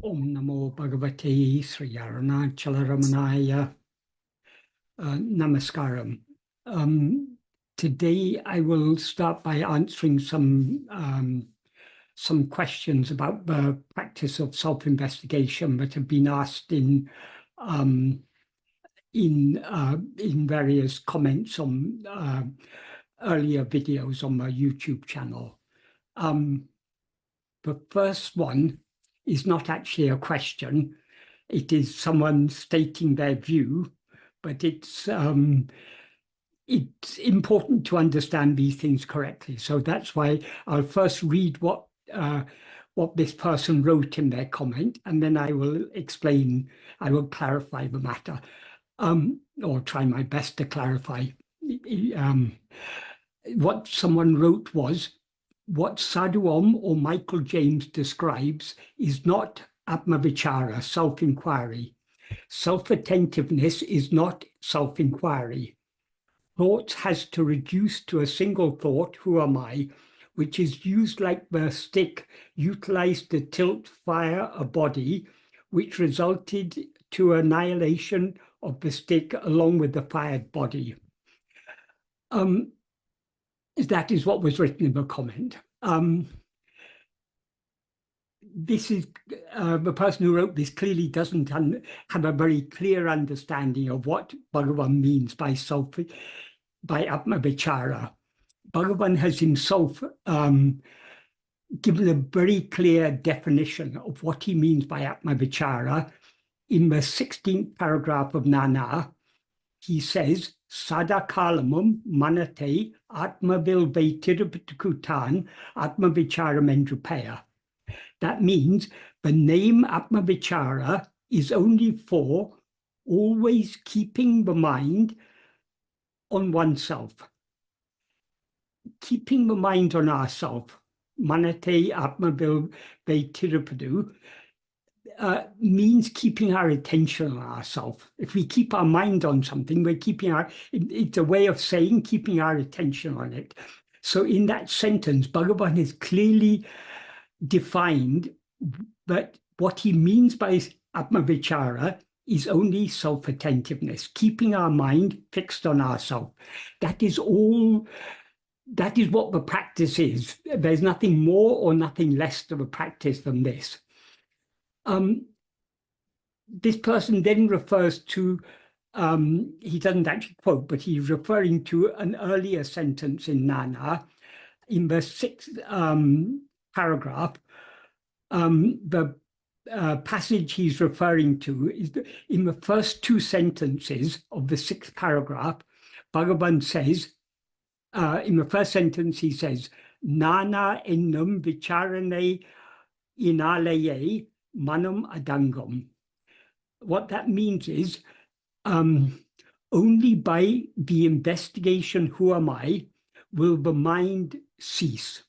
Om Namo Bhagavate Sri Ramanaya Namaskaram. Today I will start by answering some questions about the practice of self-investigation that have been asked in various comments on earlier videos on my YouTube channel. The first one is not actually a question. It is someone stating their view, but it's important to understand these things correctly. So that's why I'll first read what this person wrote in their comment, and then I will explain, I will clarify the matter, or try my best to clarify. What someone wrote was, what Sadhu Om or Michael James describes is not Atma-vichara, self-inquiry. Self-attentiveness is not self-inquiry. Thought has to reduce to a single thought, who am I, which is used like the stick utilized to tilt fire a body, which resulted to annihilation of the stick along with the fired body. That is what was written in the comment. This is the person who wrote this clearly doesn't have a very clear understanding of what Bhagavan means by Atma-vichara. Bhagavan has himself given a very clear definition of what he means by Atma-vichara. In the 16th paragraph of Nana, he says, Sadakalamum manate Atma-vichara Atma-vichara mendrupaya. That means the name Atma-vichara is only for always keeping the mind on oneself. Keeping the mind on ourself, manate Atma-vichara, means keeping our attention on ourselves. If we keep our mind on something, we're keeping it's a way of saying keeping our attention on it. So in that sentence, Bhagavan has clearly defined that what he means by Atma-vichara is only self-attentiveness, keeping our mind fixed on ourselves. That is all. That is what the practice is. There's nothing more or nothing less to the practice than this. This person then refers to, he doesn't actually quote, but he's referring to an earlier sentence in Nana. In the 6th paragraph, the passage he's referring to is in the first 2 sentences of the 6th paragraph. Bhagavan says, in the first sentence, he says, Nana ennum vicharane inalaye manam adangam. What that means is only by the investigation, who am I, will the mind cease.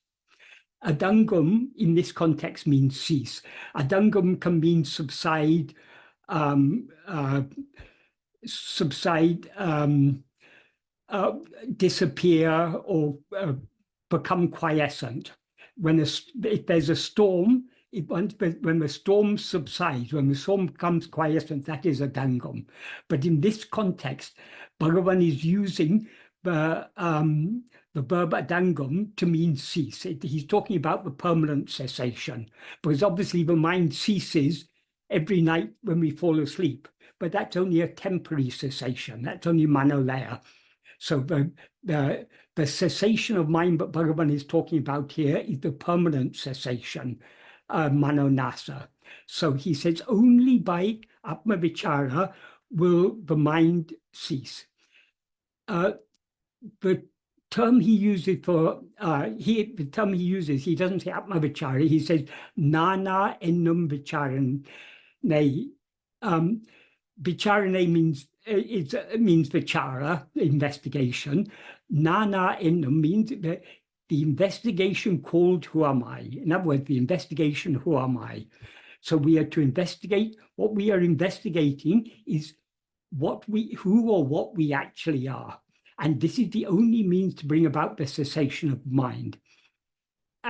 Adangam in this context means cease. Adangam can mean subside, disappear, or become quiescent. If there's a storm, when the storm subsides, when the storm becomes quiescent, that is a dangam. But in this context, Bhagavan is using the verb adangam to mean cease. He's talking about the permanent cessation, because obviously the mind ceases every night when we fall asleep, but that's only a temporary cessation. That's only manolaya. So the cessation of mind that Bhagavan is talking about here is the permanent cessation, manonasa. So he says only by Atma-vichara will the mind cease. The term he uses for, he doesn't say Atma-vichara, he says Nana ennum vicharane. Vicharane means vichara, investigation. Nana ennum means that the investigation called who am I. In other words, the investigation who am I. So we are to investigate. What we are investigating is who or what we actually are. And this is the only means to bring about the cessation of mind.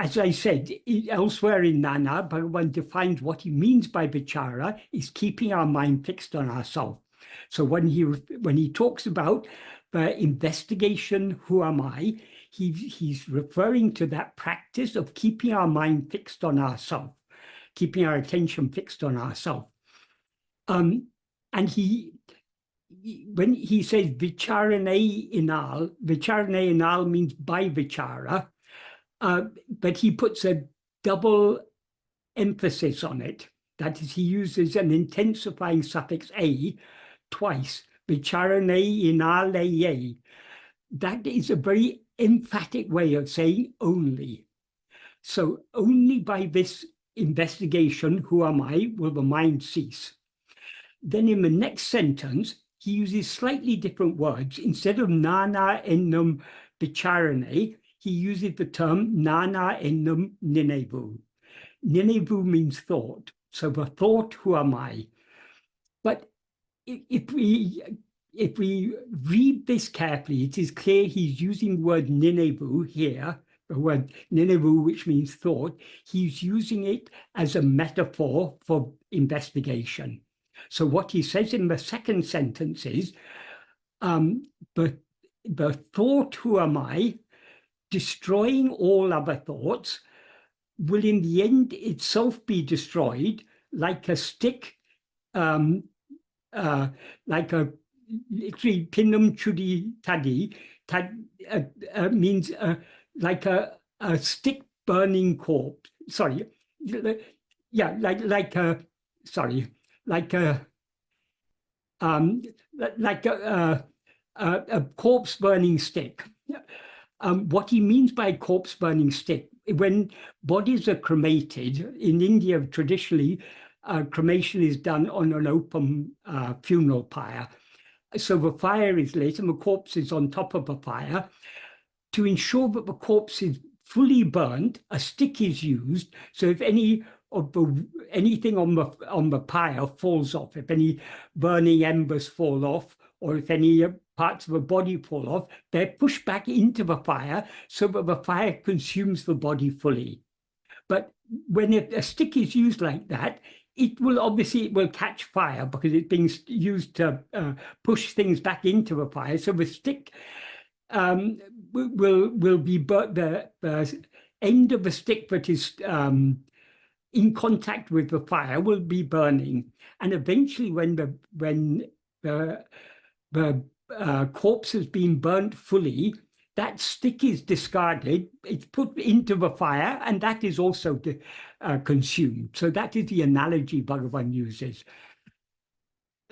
as I said, elsewhere in Nana, Bhagavan defines what he means by vichara is keeping our mind fixed on ourselves. So when he talks about the investigation, who am I, he's referring to that practice of keeping our mind fixed on ourselves, keeping our attention fixed on ourselves. And when he says vicharane inal means by vichara, but he puts a double emphasis on it. That is, he uses an intensifying suffix a twice, vicharane inaleye. That is a very emphatic way of saying only. So only by this investigation, who am I, will the mind cease. Then in the next sentence, he uses slightly different words. Instead of nana ennum vicharane, he uses the term nana ennum ninevu. Ninevu means thought. So the thought, who am I? But if we read this carefully, it is clear he's using the word ninevu here, the word ninevu, which means thought. He's using it as a metaphor for investigation. So what he says in the second sentence is, the thought, who am I, destroying all other thoughts, will in the end itself be destroyed, like a stick, like a, literally pinnum chudi tadi, means like a stick burning corpse. Sorry, yeah, like a corpse burning stick. What he means by corpse burning stick, when bodies are cremated in India, traditionally, cremation is done on an open funeral pyre. So the fire is lit and the corpse is on top of the fire. To ensure that the corpse is fully burnt, a stick is used. So if anything on the pyre falls off, if any burning embers fall off, or if any parts of the body fall off, they're pushed back into the fire so that the fire consumes the body fully. But when a stick is used like that, it will catch fire because it's being used to push things back into the fire. So the stick will be burnt. The end of the stick that is in contact with the fire will be burning, and eventually, when the corpse has been burnt fully, that stick is discarded, it's put into the fire, and that is also consumed. So that is the analogy Bhagavan uses.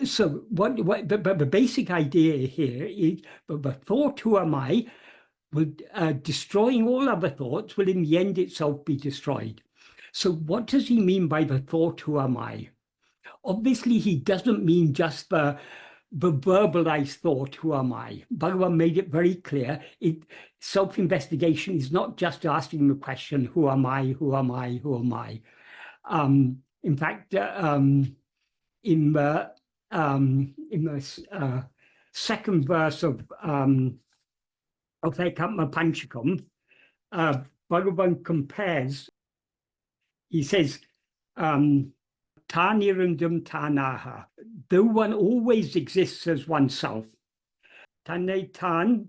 So the basic idea here is the thought, who am I, will destroying all other thoughts, will in the end itself be destroyed. So what does he mean by the thought, who am I? Obviously, he doesn't mean just the verbalized thought, who am I? Bhagavan made it very clear. Self-investigation is not just asking the question, who am I, who am I, who am I? In fact, in the second verse of Ātma-vichara, Bhagavan compares, he says, Tanirundam tanaha, though one always exists as oneself. Tane tan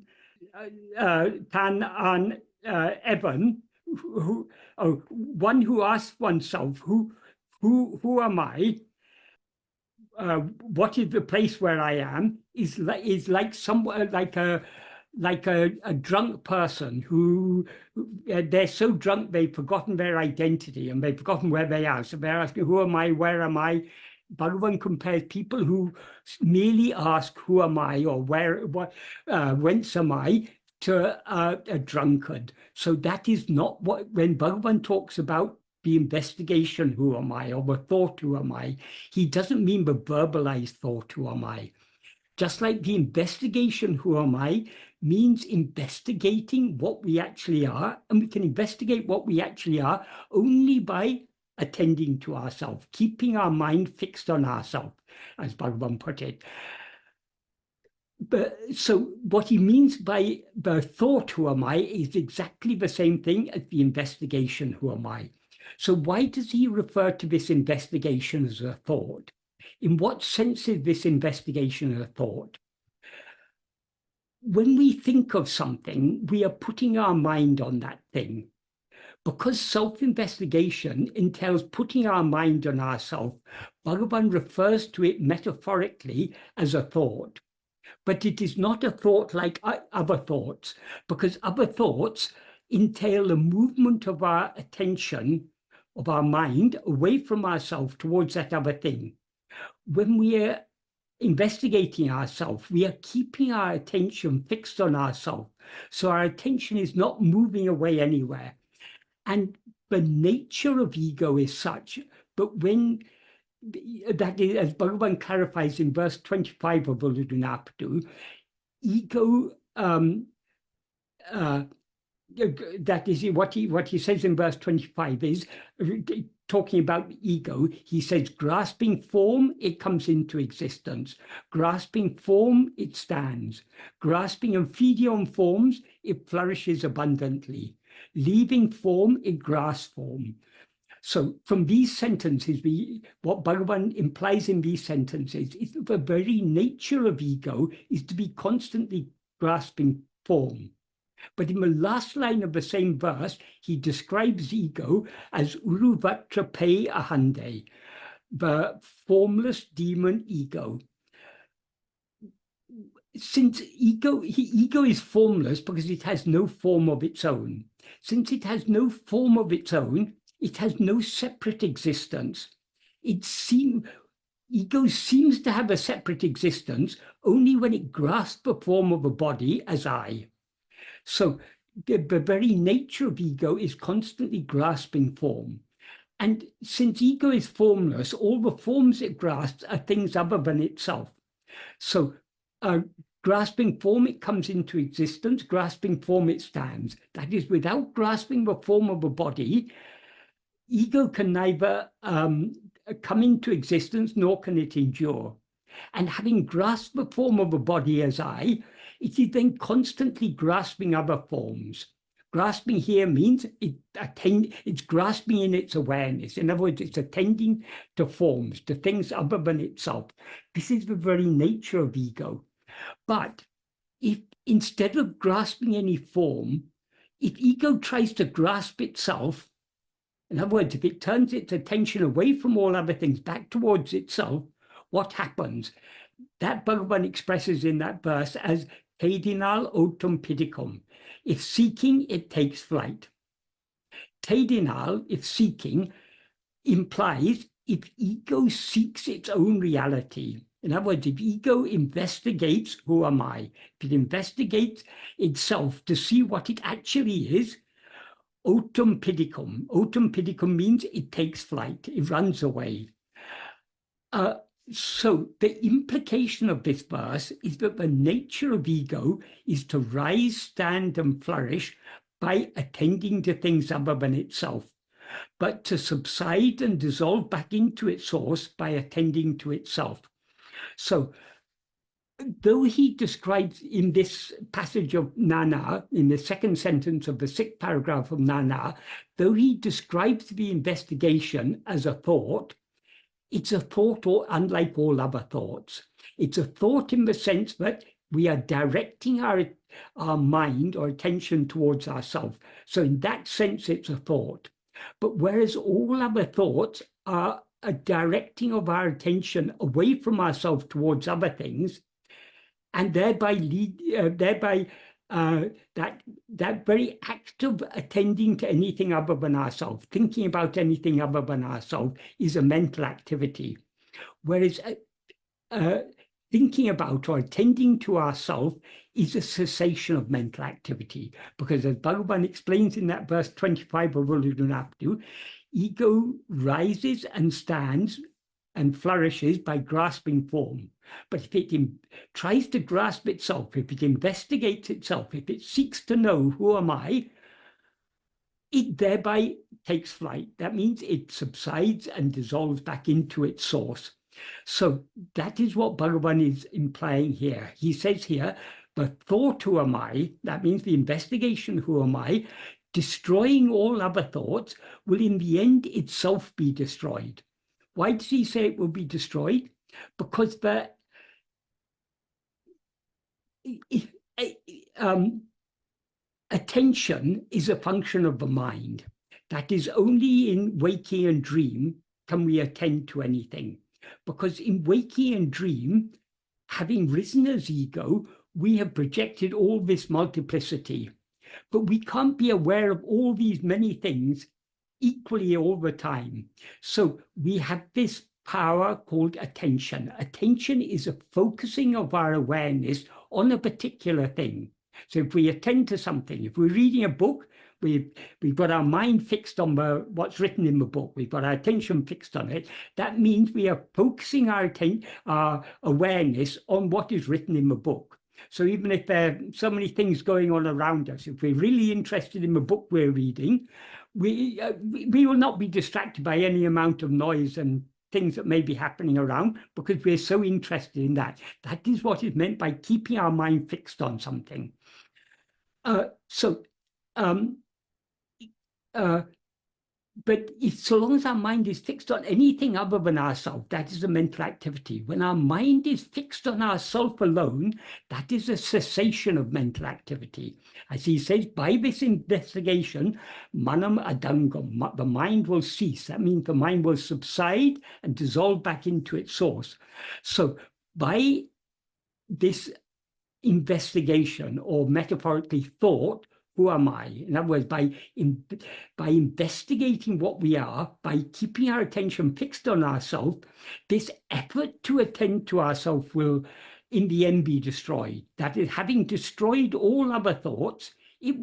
an evan, one who asks oneself, who am I? What is the place where I am? Is like somewhere like a drunk person who they're so drunk they've forgotten their identity and they've forgotten where they are. So they're asking, who am I? Where am I? Bhagavan compares people who merely ask, who am I, or whence am I, to a drunkard. So that is not what, when Bhagavan talks about the investigation, who am I, or the thought, who am I, he doesn't mean the verbalized thought, who am I. Just like the investigation, who am I, means investigating what we actually are, and we can investigate what we actually are only by attending to ourselves, keeping our mind fixed on ourselves, as Bhagavan put it. But so what he means by the thought, who am I, is exactly the same thing as the investigation, who am I. So why does he refer to this investigation as a thought? In what sense is this investigation a thought? When we think of something, we are putting our mind on that thing. Because self-investigation entails putting our mind on ourselves, Bhagavan refers to it metaphorically as a thought. But it is not a thought like other thoughts, because other thoughts entail a movement of our attention, of our mind, away from ourselves towards that other thing. When we are investigating ourselves, we are keeping our attention fixed on ourselves. So our attention is not moving away anywhere. And the nature of ego is such, but when that is, as Bhagavan clarifies in verse 25 of Uludunapadu, ego, that is what he says in verse 25 is, talking about ego, he says, grasping form, it comes into existence. Grasping form, it stands. Grasping and feeding on forms, it flourishes abundantly. Leaving form, it grasps form. So from these sentences, what Bhagavan implies in these sentences is that the very nature of ego is to be constantly grasping form. But in the last line of the same verse, he describes ego as Uruvatra Pe Ahande, the formless demon ego. Since ego is formless because it has no form of its own. Since it has no form of its own, it has no separate existence. Ego seems to have a separate existence only when it grasps the form of a body as I. So the very nature of ego is constantly grasping form. And since ego is formless, all the forms it grasps are things other than itself. So grasping form, it comes into existence. Grasping form, it stands. That is, without grasping the form of a body, ego can neither come into existence nor can it endure. And having grasped the form of a body as I, it is then constantly grasping other forms. Grasping here means it's grasping in its awareness. In other words, it's attending to forms, to things other than itself. This is the very nature of ego. But if instead of grasping any form, if ego tries to grasp itself, in other words, if it turns its attention away from all other things back towards itself, what happens? That Bhagavan expresses in that verse as Tedinal otum pidicum. If seeking, it takes flight. Tedinal, if seeking, implies if ego seeks its own reality. In other words, if ego investigates, who am I? If it investigates itself to see what it actually is, otum pidicum. Otum pidicum means it takes flight, it runs away. So the implication of this verse is that the nature of ego is to rise, stand, and flourish by attending to things other than itself, but to subside and dissolve back into its source by attending to itself. So though he describes in this passage of Nana, in the second sentence of the 6th paragraph of Nana, though he describes the investigation as a thought, it's a thought unlike all other thoughts. It's a thought in the sense that we are directing our mind or attention towards ourselves. So in that sense, it's a thought. But whereas all other thoughts are a directing of our attention away from ourselves towards other things, and thereby that very act of attending to anything other than ourselves, thinking about anything other than ourselves, is a mental activity. Whereas thinking about or attending to ourselves is a cessation of mental activity. Because as Bhagavan explains in that verse 25 of Uludunapadu, ego rises and stands and flourishes by grasping form. But if it tries to grasp itself, if it investigates itself, if it seeks to know who am I, it thereby takes flight. That means it subsides and dissolves back into its source. So that is what Bhagavan is implying here. He says here, the thought, who am I, that means the investigation, who am I, destroying all other thoughts, will in the end itself be destroyed. Why does he say it will be destroyed? Because the attention is a function of the mind. That is, only in waking and dream can we attend to anything. Because in waking and dream, having risen as ego, we have projected all this multiplicity. But we can't be aware of all these many things equally all the time. So we have this power called attention. Attention is a focusing of our awareness on a particular thing. So if we attend to something, if we're reading a book, we've got our mind fixed on what's written in the book. We've got our attention fixed on it. That means we are focusing our awareness on what is written in the book. So even if there are so many things going on around us, if we're really interested in the book we're reading, we will not be distracted by any amount of noise and things that may be happening around, because we're so interested in that. That is what is meant by keeping our mind fixed on something. But so long as our mind is fixed on anything other than ourself, that is a mental activity. When our mind is fixed on ourself alone, that is a cessation of mental activity. As he says, by this investigation, manam adangam, the mind will cease. That means the mind will subside and dissolve back into its source. So by this investigation, or metaphorically thought, who am I? In other words, by investigating what we are, by keeping our attention fixed on ourselves, this effort to attend to ourselves will in the end be destroyed. That is, having destroyed all other thoughts, it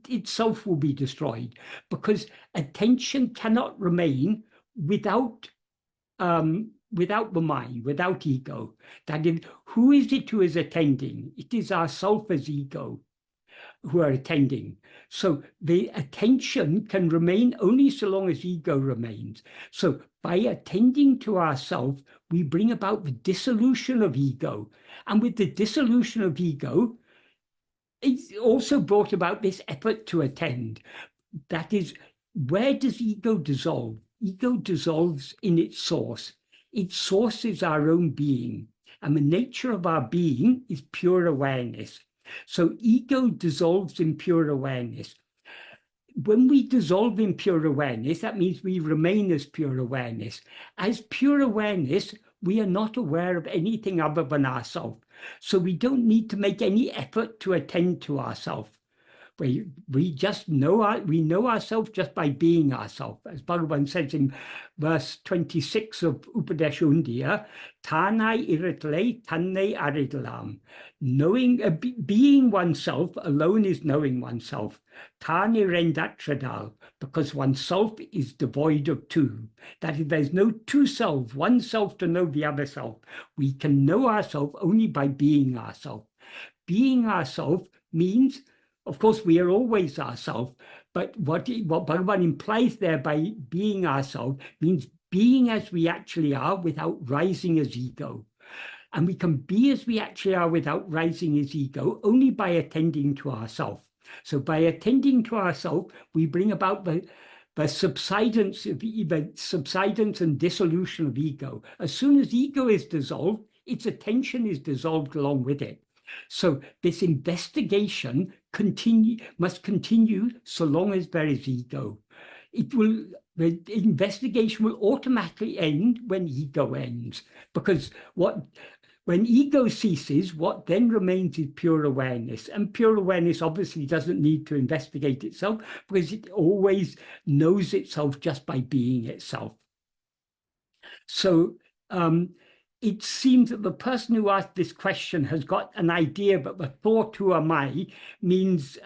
itself will be destroyed, because attention cannot remain without the mind, without ego. That is, who is it who is attending? It is ourself as ego who are attending. So the attention can remain only so long as ego remains. So by attending to ourself, we bring about the dissolution of ego. And with the dissolution of ego, it's also brought about this effort to attend. That is, where does ego dissolve? Ego dissolves in its source. Its source is our own being. And the nature of our being is pure awareness. So ego dissolves in pure awareness. When we dissolve in pure awareness, that means we remain as pure awareness. As pure awareness, we are not aware of anything other than ourselves. So we don't need to make any effort to attend to ourselves. We just know ourselves just by being ourselves. As Bhagavan says in verse 26 of Upadesha, Tanai iritle, tanne aridalam. Being oneself alone is knowing oneself. Tani rendatradal, because oneself is devoid of two. That is, there's no two selves, one self to know the other self. We can know ourselves only by being ourselves. Being ourselves means, of course, we are always ourselves, but what Bhagavan implies there by being ourselves means being as we actually are without rising as ego. And we can be as we actually are without rising as ego only by attending to ourselves. So by attending to ourselves, we bring about the subsidence and dissolution of ego. As soon as ego is dissolved, its attention is dissolved along with it. So this investigation must continue so long as there is ego. The investigation will automatically end when ego ends, because when ego ceases, what then remains is pure awareness. And pure awareness obviously doesn't need to investigate itself, because it always knows itself just by being itself. So it seems that the person who asked this question has got an idea that the thought, who am I, means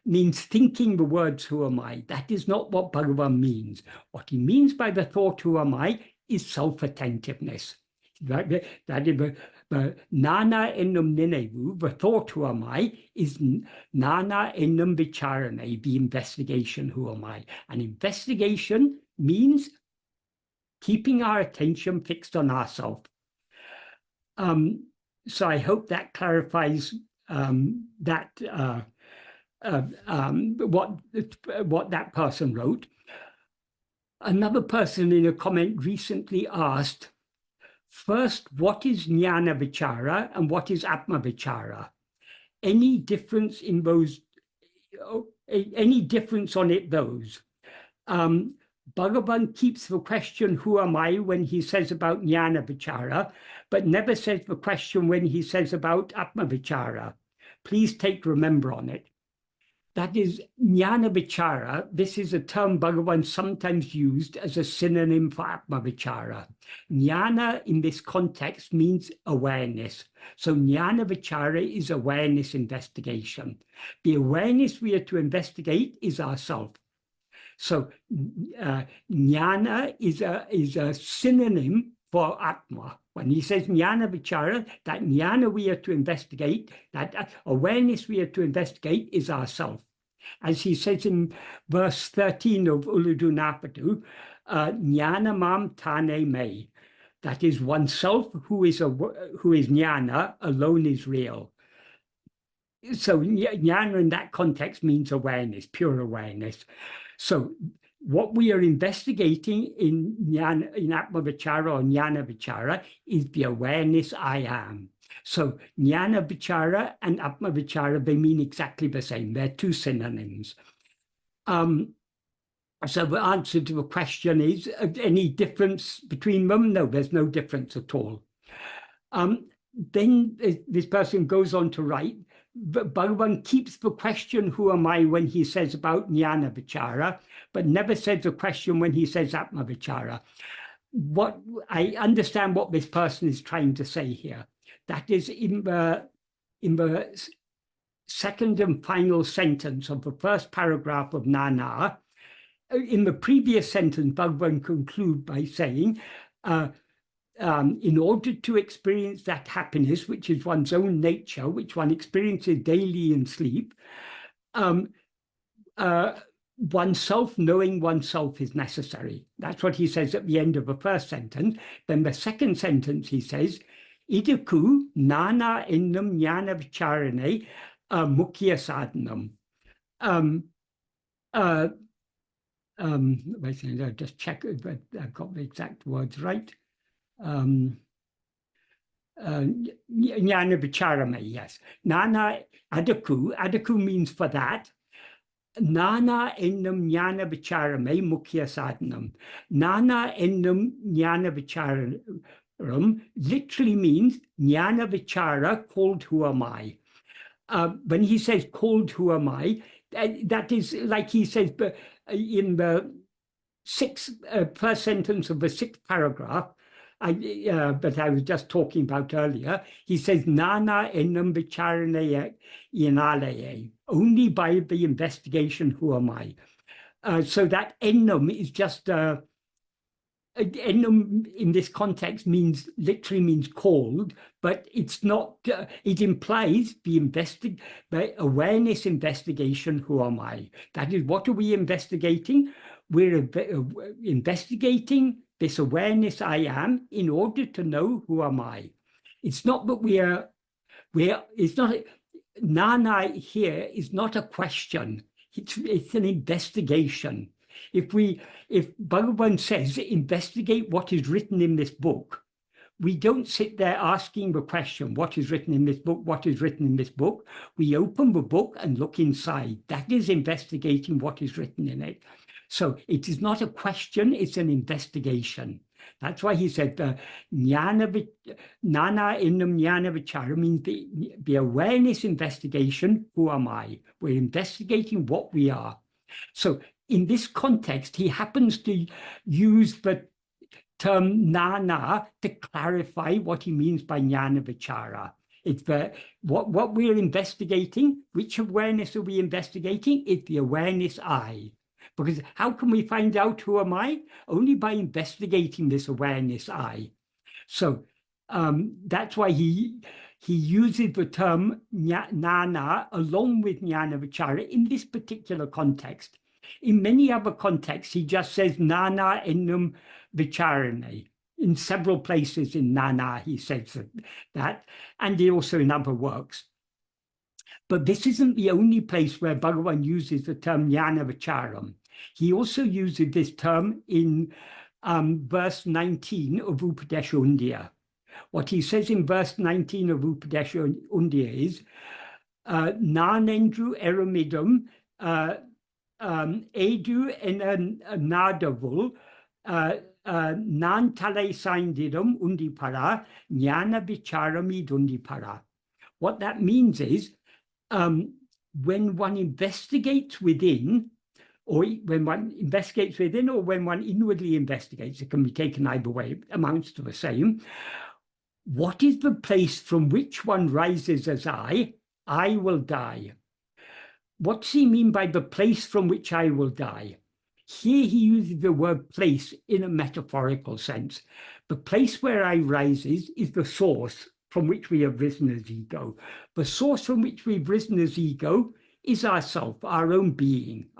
thinking the words, who am I. That is not what Bhagavan means. What he means by the thought, who am I, is self-attentiveness. That is the nana ennum ninevu, the thought, who am I, is nana ennum vicharane, the investigation, who am I. And investigation means keeping our attention fixed on ourself. So I hope that clarifies what that person wrote. Another person in a comment recently asked, first, what is Jnana-vichara and what is Atma-vichara? Any difference in those? Any difference on it? Those? Bhagavan keeps the question, who am I, when he says about Jnana-vichara, but never says the question when he says about Atma-vichara. Please take remember on it. That is, Jnana-vichara, this is a term Bhagavan sometimes used as a synonym for Atma-vichara. Jnana in this context means awareness. So Jnana-vichara is awareness investigation. The awareness we are to investigate is ourself. So Jnana is a synonym for Atma. When he says Jnana-vichara, that Jnana we are to investigate, that awareness we are to investigate is ourself. As he says in verse 13 of Uludu Napadu, Jnana mam tane me. That is oneself who is Jnana, alone is real. So Jnana in that context means awareness, pure awareness. So what we are investigating in Atma-vichara or Jnana-vichara is the awareness I am. So Jnana-vichara and Atma-vichara, they mean exactly the same. They're two synonyms. So the answer to the question is, any difference between them? No, there's no difference at all. Then this person goes on to write, Bhagavan keeps the question, who am I, when he says about Jnana-vichara, but never says the question when he says Atma-vichara. What I understand what this person is trying to say here. That is in the second and final sentence of the first paragraph of Nana. In the previous sentence, Bhagavan concludes by saying, in order to experience that happiness, which is one's own nature, which one experiences daily in sleep, oneself, knowing oneself is necessary. That's what he says at the end of the first sentence. Then the second sentence, he says, Idaku nana innam jnana vicharane mukhya sadhanam. I'll just check that I've got the exact words right. Jnana vicharame, yes. Nana adaku means for that. Nana ennam jnana vicharame mukhya sadhanam. Nana ennam jnana vicharam literally means jnana vichara, called who am I. When he says called who am I, that is like he says in the first sentence of the sixth paragraph, but I was just talking about earlier, he says, Nana ennam vicharane yanalaye, only by the investigation, who am I? So that ennam is just, ennam in this context literally means called, but it's not, it implies the awareness investigation, who am I? That is, what are we investigating? We're investigating this awareness I am in order to know who am I. It's not that it's not, Nana here is not a question. It's an investigation. If Bhagavan says, investigate what is written in this book, we don't sit there asking the question, what is written in this book? What is written in this book? We open the book and look inside. That is investigating what is written in it. So it is not a question, it's an investigation. That's why he said Nana innam jnana vichara means the awareness investigation, who am I? We're investigating what we are. So in this context, he happens to use the term Nana to clarify what he means by jnana vichara. It's what we're investigating. Which awareness are we investigating? It's the awareness I. Because how can we find out who am I? Only by investigating this awareness I. So that's why he uses the term Nana along with Jnana-vichara in this particular context. In many other contexts, he just says nana enum vicharane. In several places in Nana, he says that, and he also in other works. But this isn't the only place where Bhagavan uses the term Ātma-vichāra. He also uses this term in verse 19 of Upadesha Undiyā. What he says in verse 19 of Upadesha Undiyā is, Nanendru eramidam edu enadavul nan tale saindidam undipara jnana vicharamid undipara. What that means is, when one investigates within, or when one investigates within, or when one inwardly investigates, it can be taken either way, it amounts to the same. What is the place from which one rises as I will die? What does he mean by the place from which I will die? Here he uses the word place in a metaphorical sense. The place where I rises is the source from which we have risen as ego. The source from which we've risen as ego is ourself, our own being,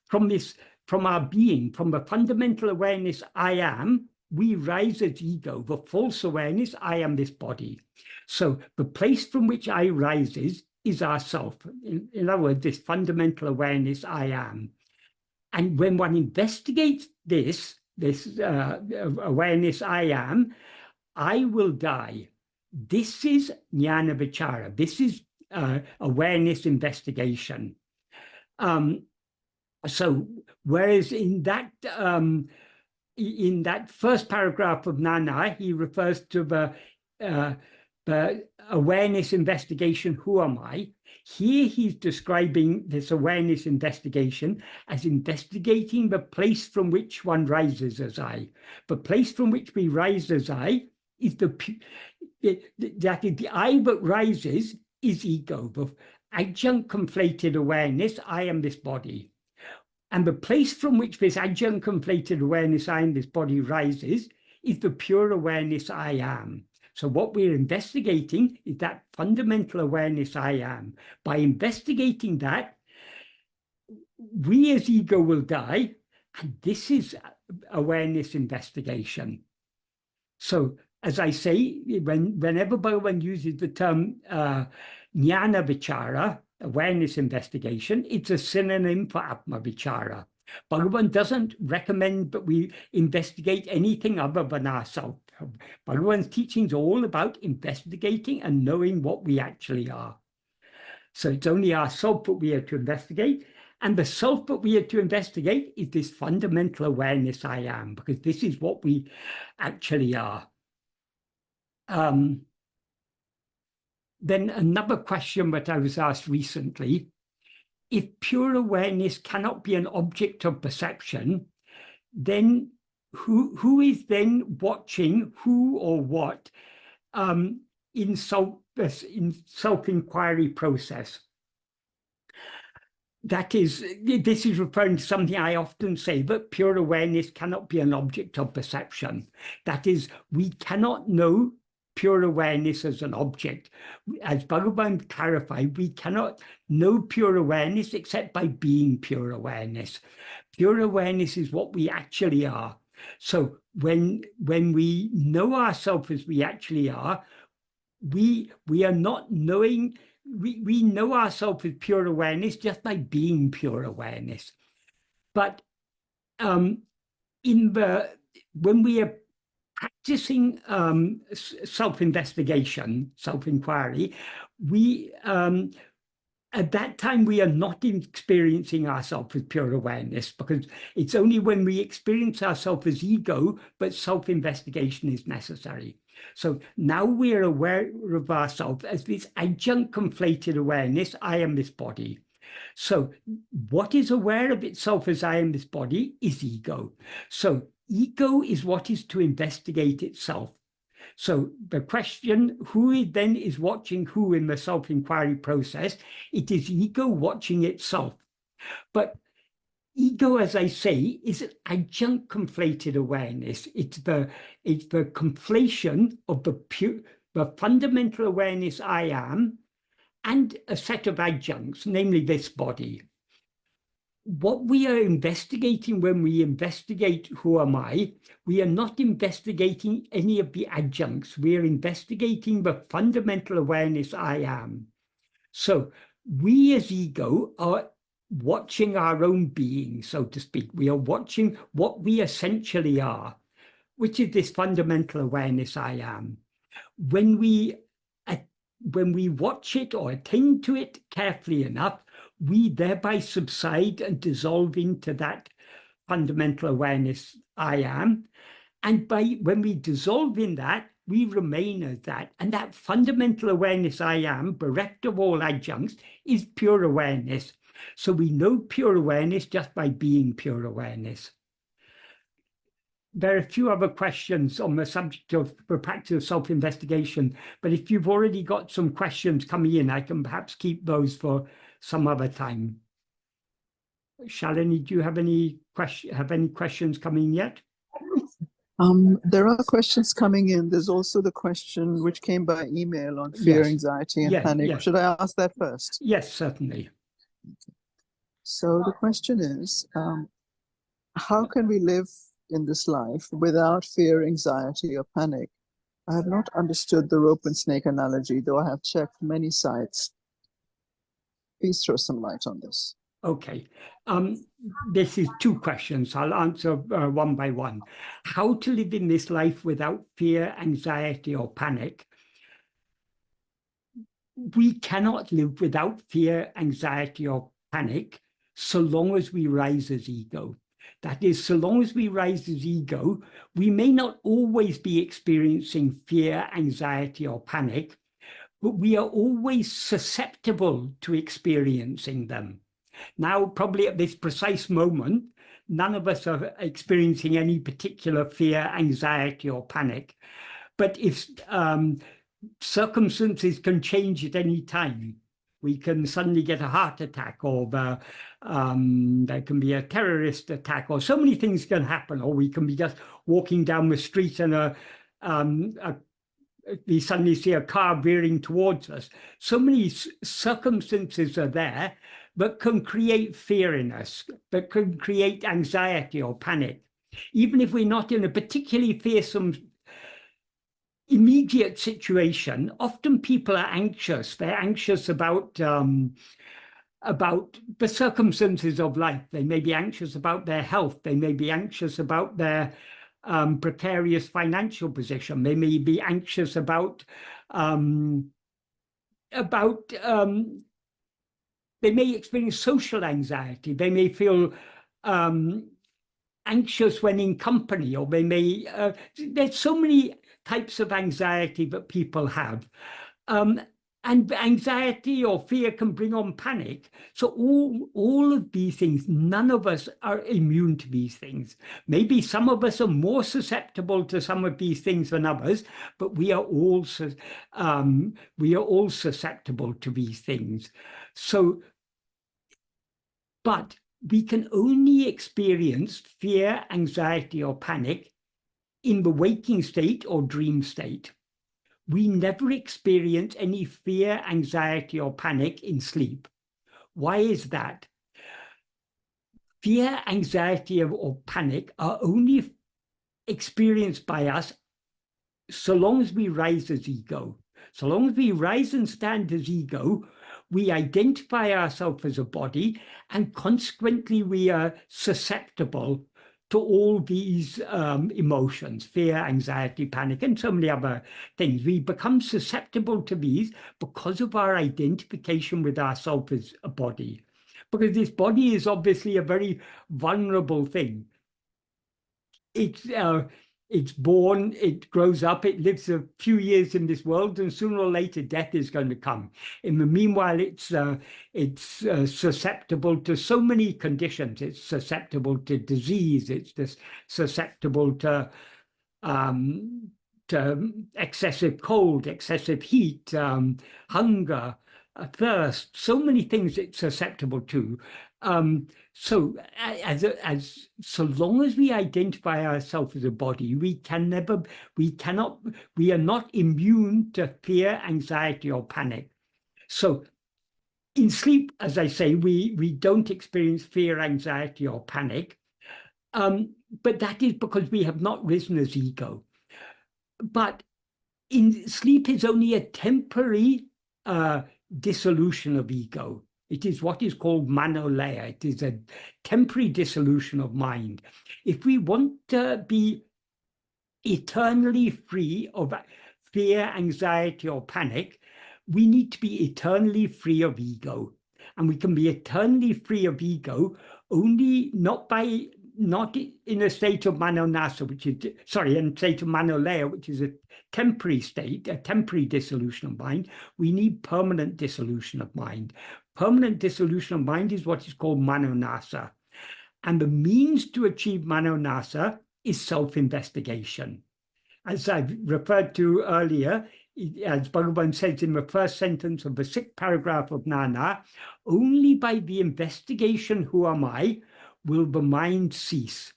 from our being, from the fundamental awareness I am, we rise as ego, the false awareness, I am this body. So the place from which I rises is ourself. In other words, this fundamental awareness I am. And when one investigates this awareness I am, I will die. This is Ātma-vichāra. This is awareness investigation. So whereas in that first paragraph of Nana, he refers to the awareness investigation, who am I? Here he's describing this awareness investigation as investigating the place from which one rises as I. The place from which we rise as I is the I that rises is ego, the adjunct conflated awareness, I am this body. And the place from which this adjunct conflated awareness, I am this body, rises is the pure awareness I am. So what we're investigating is that fundamental awareness I am. By investigating that, we as ego will die, and this is awareness investigation. So as I say, whenever Bhagavan uses the term Jnana-vichara, awareness investigation, it's a synonym for Atma-vichara. Bhagavan doesn't recommend that we investigate anything other than ourselves. Bhagavan's teaching is all about investigating and knowing what we actually are. So it's only ourself that we are to investigate. And the self that we are to investigate is this fundamental awareness I am, because this is what we actually are. Then another question that I was asked recently, if pure awareness cannot be an object of perception, then who is then watching who or what in self-inquiry process? That is, this is referring to something I often say, that pure awareness cannot be an object of perception. That is, we cannot know pure awareness as an object. As Bhagavan clarified, we cannot know pure awareness except by being pure awareness. Pure awareness is what we actually are. So when we know ourselves as we actually are, we are not knowing, we know ourselves as pure awareness just by being pure awareness. But when we are practicing self-investigation, self-inquiry, we at that time we are not experiencing ourselves as pure awareness, because it's only when we experience ourselves as ego that self-investigation is necessary. So now we are aware of ourselves as this adjunct conflated awareness, I am this body. So what is aware of itself as I am this body is ego. So ego is what is to investigate itself. So the question, who then is watching who in the self-inquiry process? It is ego watching itself. But ego, as I say, is an adjunct conflated awareness. It's the conflation of the fundamental awareness I am and a set of adjuncts, namely this body. what we are investigating when we investigate who am I, we are not investigating any of the adjuncts. We are investigating the fundamental awareness I am. So we as ego are watching our own being, so to speak. We are watching what we essentially are, which is this fundamental awareness I am. When we watch it or attend to it carefully enough, we thereby subside and dissolve into that fundamental awareness I am. And when we dissolve in that, we remain as that. And that fundamental awareness I am, bereft of all adjuncts, is pure awareness. So we know pure awareness just by being pure awareness. There are a few other questions on the subject of the practice of self-investigation, but if you've already got some questions coming in, I can perhaps keep those for some other time. Shalini, do you have any questions coming yet? There are questions coming in. There's also the question which came by email on fear, Yes. anxiety, and panic. Yes. Should I ask that first? Yes, certainly. So the question is, how can we live in this life without fear, anxiety, or panic? I have not understood the rope and snake analogy, though I have checked many sites. Please throw some light on this. Okay. This is two questions. I'll answer one by one. How to live in this life without fear, anxiety, or panic? We cannot live without fear, anxiety, or panic so long as we rise as ego. That is, so long as we rise as ego, we may not always be experiencing fear, anxiety, or panic, but we are always susceptible to experiencing them. Now, probably at this precise moment, none of us are experiencing any particular fear, anxiety, or panic. But if circumstances can change at any time, we can suddenly get a heart attack, or there can be a terrorist attack, or so many things can happen, or we can be just walking down the street and we suddenly see a car veering towards us. So many circumstances are there that can create fear in us, that can create anxiety or panic. Even if we're not in a particularly fearsome immediate situation, often people are anxious. They're anxious about the circumstances of life. They may be anxious about their health. They may be anxious about their precarious financial position. They may be anxious about they may experience social anxiety. They may feel anxious when in company, or they may, there's so many types of anxiety that people have. And anxiety or fear can bring on panic. So all of these things, none of us are immune to these things. Maybe some of us are more susceptible to some of these things than others, but we are all susceptible to these things. So, but we can only experience fear, anxiety, or panic in the waking state or dream state. We never experience any fear, anxiety, or panic in sleep. Why is that? Fear, anxiety, or panic are only experienced by us so long as we rise as ego. So long as we rise and stand as ego, we identify ourselves as a body, and consequently we are susceptible to all these emotions, fear, anxiety, panic, and so many other things. We become susceptible to these because of our identification with ourselves as a body. Because this body is obviously a very vulnerable thing. It's born, it grows up, it lives a few years in this world, and sooner or later death is going to come. In the meanwhile, it's susceptible to so many conditions. It's susceptible to disease. It's just susceptible to excessive cold, excessive heat, hunger, thirst. So many things it's susceptible to. So long as we identify ourselves as a body, we are not immune to fear, anxiety, or panic. So in sleep, as I say, we don't experience fear, anxiety, or panic. But that is because we have not risen as ego. But in sleep is only a temporary dissolution of ego. It is what is called manolaya. It is a temporary dissolution of mind. If we want to be eternally free of fear, anxiety, or panic, we need to be eternally free of ego. And we can be eternally free of ego only not in a state of manonasa, which is, sorry, in a state of manolaya, which is a temporary state, a temporary dissolution of mind. We need permanent dissolution of mind. Permanent dissolution of mind is what is called manonasa. And the means to achieve manonasa is self-investigation. As I've referred to earlier, as Bhagavan says in the first sentence of the 6th paragraph of Nana, only by the investigation, who am I, will the mind cease.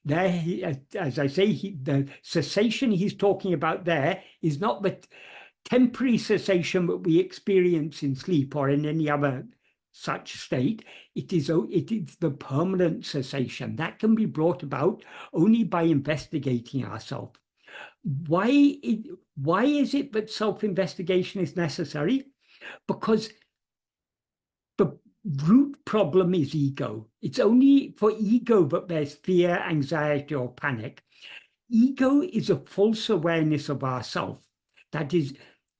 There, as I say, the cessation he's talking about there is not the temporary cessation that we experience in sleep or in any other such state. It is the permanent cessation that can be brought about only by investigating ourselves. Why is it that self-investigation is necessary? Because the root problem is ego. It's only for ego that there's fear, anxiety, or panic. Ego is a false awareness of ourself. That is,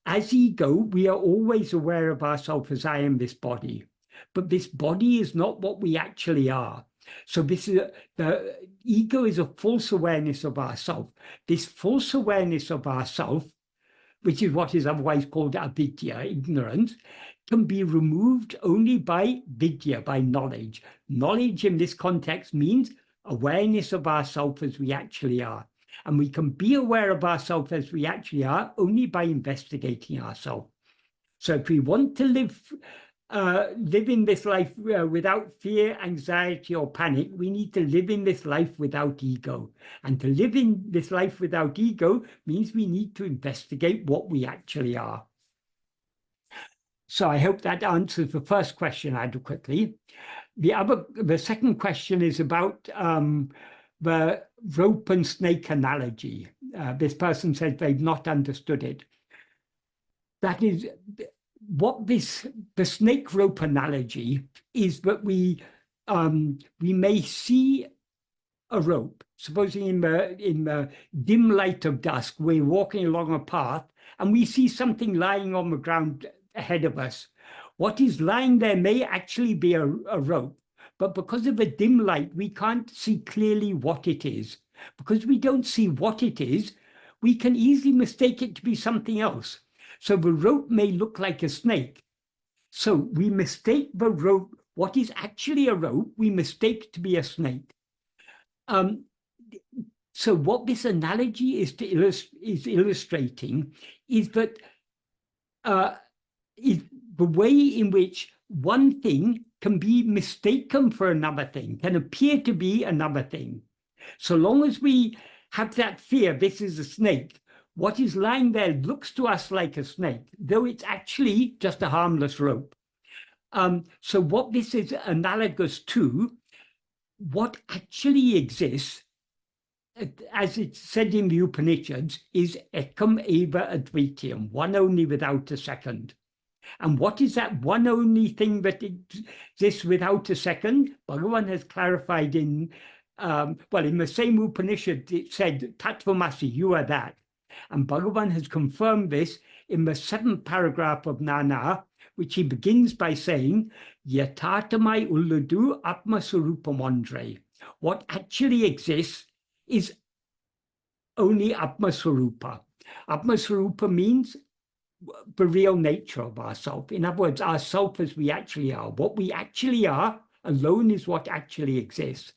as ego, we are always aware of ourselves as I am this body. But this body is not what we actually are. So this is the ego is a false awareness of ourself. This false awareness of ourself, which is what is otherwise called avidya, ignorance, can be removed only by vidya, by knowledge. Knowledge in this context means awareness of ourself as we actually are. And we can be aware of ourselves as we actually are only by investigating ourselves. So if we want to live in this life without fear, anxiety, or panic, we need to live in this life without ego. And to live in this life without ego means we need to investigate what we actually are. So I hope that answers the first question adequately. The second question is about the rope and snake analogy. This person said they've not understood it. That is, the snake rope analogy is that we may see a rope. Supposing in the dim light of dusk, we're walking along a path and we see something lying on the ground ahead of us. What is lying there may actually be a rope, but because of the dim light, we can't see clearly what it is. Because we don't see what it is, we can easily mistake it to be something else. So the rope may look like a snake. So we mistake the rope, what is actually a rope, we mistake to be a snake. So what this analogy is illustrating is that is the way in which one thing can be mistaken for another thing, can appear to be another thing. So long as we have that fear, this is a snake, what is lying there looks to us like a snake, though it's actually just a harmless rope. So what this is analogous to, what actually exists, as it's said in the Upanishads, is ekam eva advitiyam, one only without a second. And what is that one only thing that exists without a second? Bhagavan has clarified in the same Upanishad, it said, Tattvamasi, you are that. And Bhagavan has confirmed this in the 7th paragraph of Nana, which he begins by saying, Yatatamai ulludu Atma-surupamandre. What actually exists is only Atma-surupa. Atma-surupa means the real nature of ourself. In other words, ourself as we actually are. What we actually are alone is what actually exists.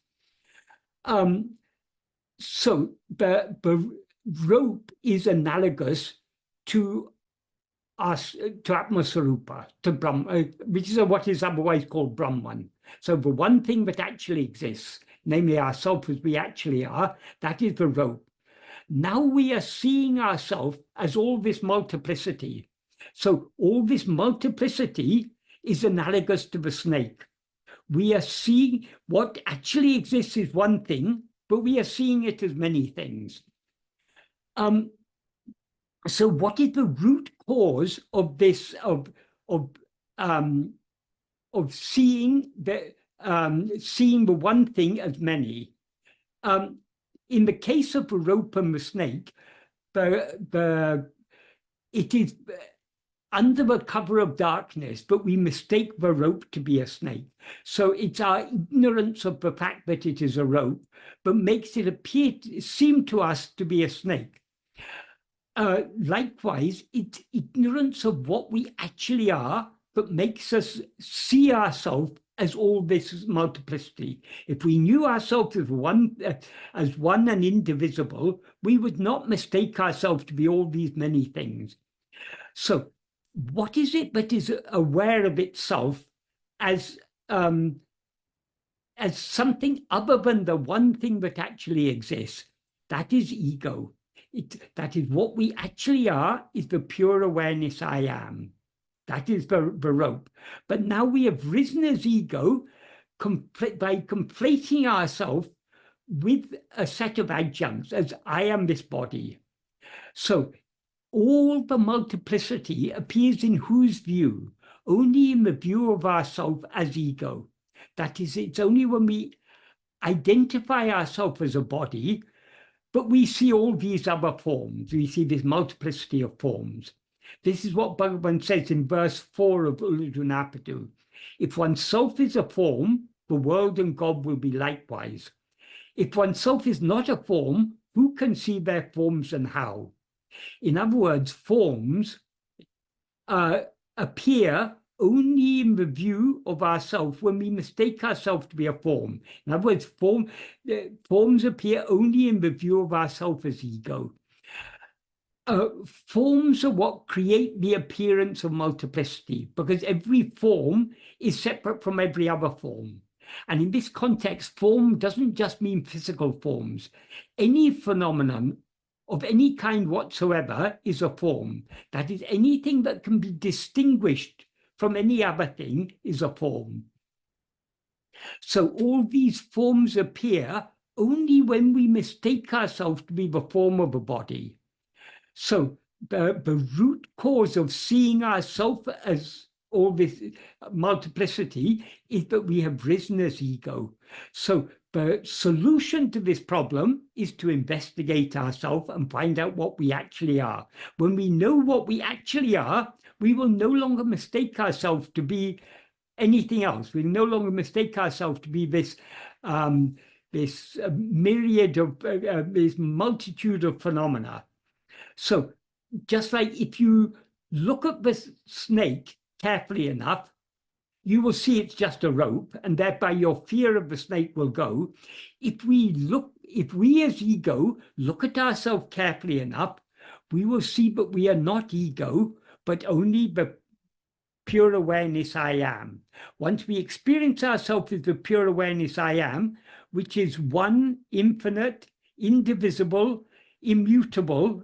So the rope is analogous to us, to Atma-surupa, to Brahma, which is what is otherwise called Brahman. So the one thing that actually exists, namely ourself as we actually are, that is the rope. Now we are seeing ourselves as all this multiplicity. So all this multiplicity is analogous to the snake. We are seeing what actually exists is one thing, but we are seeing it as many things. So what is the root cause of this, of seeing the one thing as many? In the case of the rope and the snake, it is under the cover of darkness, but we mistake the rope to be a snake. So it's our ignorance of the fact that it is a rope, but makes it seem to us to be a snake. Likewise, it's ignorance of what we actually are that makes us see ourselves as all this multiplicity. If we knew ourselves as one and indivisible, we would not mistake ourselves to be all these many things. So what is it that is aware of itself as something other than the one thing that actually exists? That is ego. That is what we actually are, is the pure awareness I am. That is the rope. But now we have risen as ego by conflating ourselves with a set of adjuncts as I am this body. So all the multiplicity appears in whose view? Only in the view of ourself as ego. That is, it's only when we identify ourselves as a body, but we see all these other forms. We see this multiplicity of forms. This is what Bhagavan says in verse 4 of Uludunapadu. If oneself is a form, the world and God will be likewise. If oneself is not a form, who can see their forms and how? In other words, forms appear only in the view of ourselves when we mistake ourselves to be a form. In other words, forms appear only in the view of ourselves as ego. Forms are what create the appearance of multiplicity, because every form is separate from every other form. And in this context, form doesn't just mean physical forms. Any phenomenon of any kind whatsoever is a form. That is, anything that can be distinguished from any other thing is a form. So all these forms appear only when we mistake ourselves to be the form of a body. So the root cause of seeing ourselves as all this multiplicity is that we have risen as ego. So the solution to this problem is to investigate ourselves and find out what we actually are. When we know what we actually are, we will no longer mistake ourselves to be anything else. We no longer mistake ourselves to be this myriad of this multitude of phenomena. So just like if you look at this snake carefully enough, you will see it's just a rope, and thereby your fear of the snake will go. If we as ego look at ourselves carefully enough, we will see that we are not ego, but only the pure awareness I am. Once we experience ourselves as the pure awareness I am, which is one, infinite, indivisible, immutable.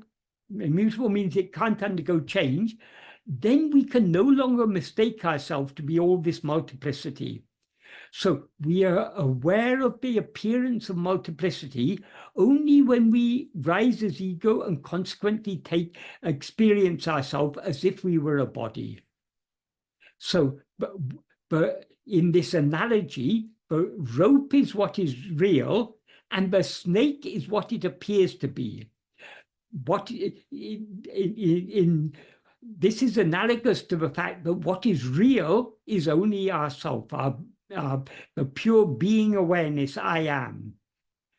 Immutable means it can't undergo change. Then we can no longer mistake ourselves to be all this multiplicity. So we are aware of the appearance of multiplicity only when we rise as ego and consequently experience ourselves as if we were a body. So, but in this analogy, the rope is what is real, and the snake is what it appears to be. This is analogous to the fact that what is real is only ourself, the pure being awareness I am.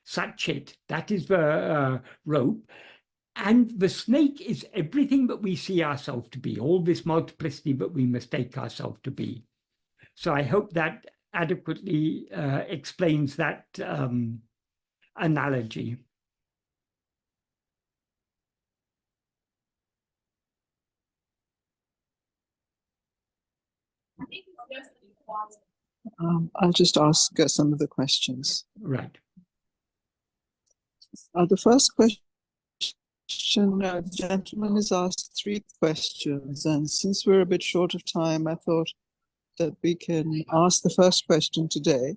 Satchit, that is the rope. And the snake is everything that we see ourselves to be, all this multiplicity that we mistake ourselves to be. So I hope that adequately explains that analogy. I'll just ask some of the questions. Right. The first question, the gentleman has asked 3 questions, and since we're a bit short of time, I thought that we can ask the first question today,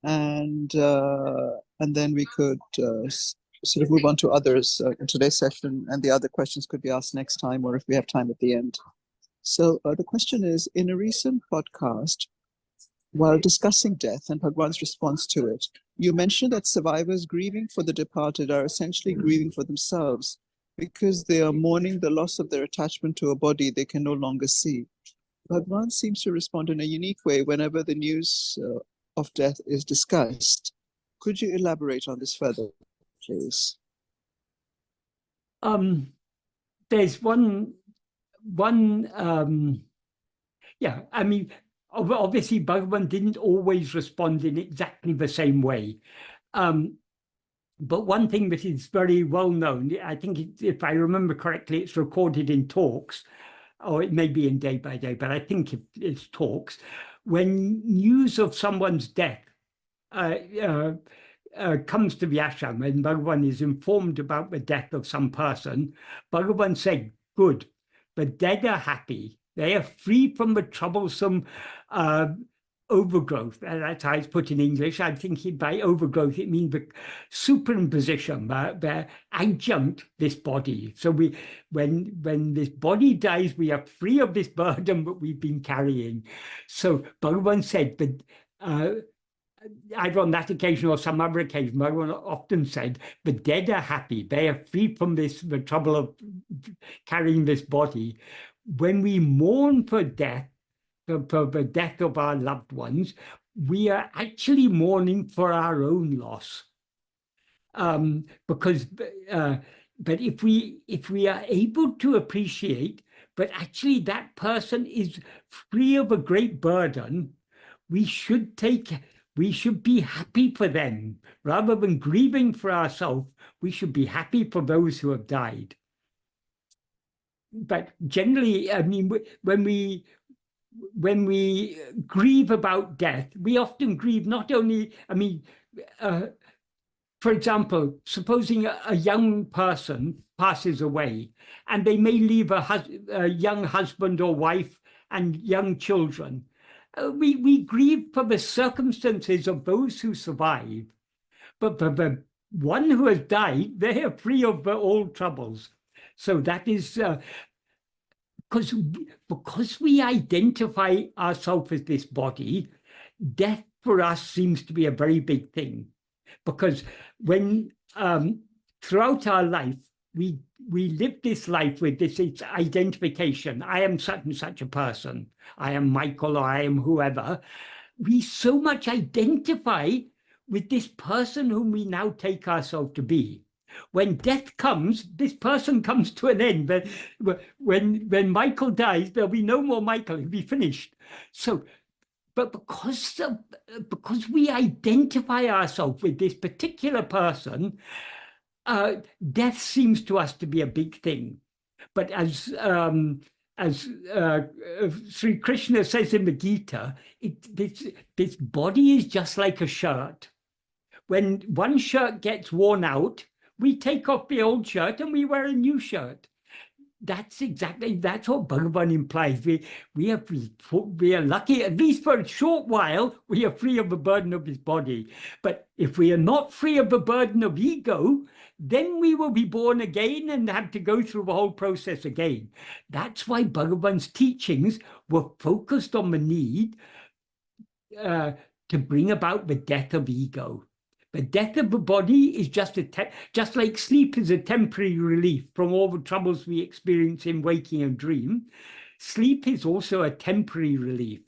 and then we could sort of move on to others in today's session, and the other questions could be asked next time, or if we have time at the end. So the question is, in a recent podcast, while discussing death and Bhagavan's response to it, you mentioned that survivors grieving for the departed are essentially grieving for themselves because they are mourning the loss of their attachment to a body they can no longer see. Bhagavan seems to respond in a unique way whenever the news of death is discussed. Could you elaborate on this further, please? There's one yeah, I mean, obviously Bhagavan didn't always respond in exactly the same way. But one thing that is very well known, I think if I remember correctly, it's recorded in talks, or it may be in day by day, but I think it's talks. When news of someone's death comes to the ashram, and Bhagavan is informed about the death of some person, Bhagavan said, good, the dead are happy. They are free from the troublesome overgrowth. That's how it's put in English. I think by overgrowth, it means the superimposition, the adjunct this body. So when this body dies, we are free of this burden that we've been carrying. So Bhagavan said that either on that occasion or some other occasion, Bhagavan often said, the dead are happy. They are free from the trouble of carrying this body. When we mourn for death, for the death of our loved ones, we are actually mourning for our own loss. But if we are able to appreciate that actually that person is free of a great burden, we should be happy for them. Rather than grieving for ourselves, we should be happy for those who have died. But generally, I mean, when we grieve about death, we often grieve not only, I mean, for example, supposing a young person passes away and they may leave a young husband or wife and young children. We grieve for the circumstances of those who survive, but for the one who has died, they are free of all troubles. So that is because we identify ourselves as this body, death for us seems to be a very big thing. Because when throughout our life, we live this life with this identification. I am such and such a person. I am Michael, or I am whoever. We so much identify with this person whom we now take ourselves to be. When death comes, this person comes to an end. But when Michael dies, there'll be no more Michael. It'll be finished. So, but because we identify ourselves with this particular person, death seems to us to be a big thing. But as Sri Krishna says in the Gita, this body is just like a shirt. When one shirt gets worn out, we take off the old shirt and we wear a new shirt. That's what Bhagavan implies. We are lucky, at least for a short while, we are free of the burden of this body. But if we are not free of the burden of ego, then we will be born again and have to go through the whole process again. That's why Bhagavan's teachings were focused on the need to bring about the death of ego. The death of the body is just like sleep is a temporary relief from all the troubles we experience in waking and dream. Sleep is also a temporary relief,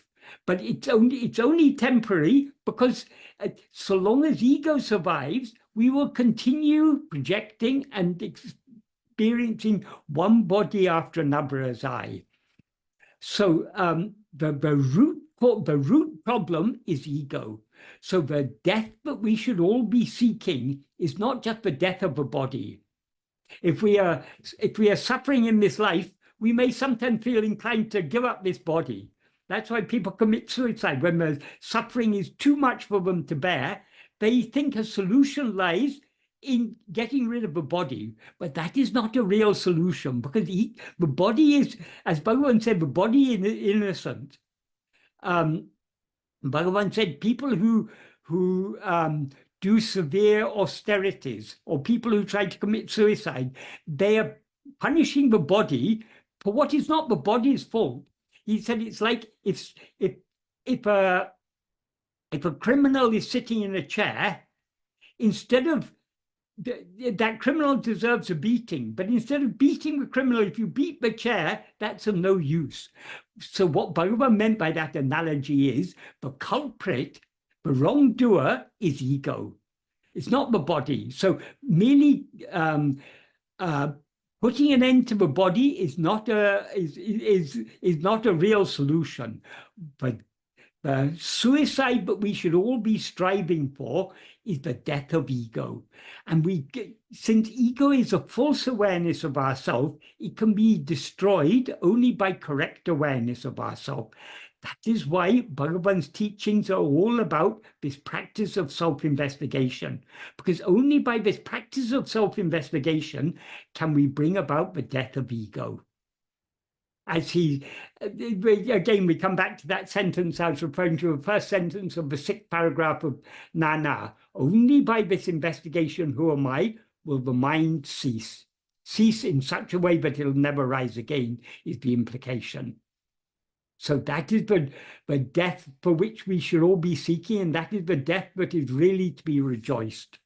but it's only temporary because so long as ego survives, we will continue projecting and experiencing one body after another as I. So the root problem is ego. So the death that we should all be seeking is not just the death of the body. If we are suffering in this life, we may sometimes feel inclined to give up this body. That's why people commit suicide. When the suffering is too much for them to bear, they think a solution lies in getting rid of the body. But that is not a real solution, because the body is, as Bhagavan said, the body is innocent. Bhagavan said people who do severe austerities, or people who try to commit suicide, they are punishing the body for what is not the body's fault. He said it's like if a criminal is sitting in a chair, instead of that criminal deserves a beating, but instead of beating the criminal, if you beat the chair, that's of no use. So what Bhagavan meant by that analogy is the culprit, the wrongdoer, is ego. It's not the body. So merely putting an end to the body is not a real solution. But suicide that we should all be striving for is the death of ego. And since ego is a false awareness of ourself, it can be destroyed only by correct awareness of ourself. That is why Bhagavan's teachings are all about this practice of self-investigation, because only by this practice of self-investigation can we bring about the death of ego. As again, we come back to that sentence I was referring to, the first sentence of the 6th paragraph of Nana. Only by this investigation, who am I, will the mind cease. Cease in such a way that it'll never rise again, is the implication. So that is the death for which we should all be seeking, and that is the death that is really to be rejoiced.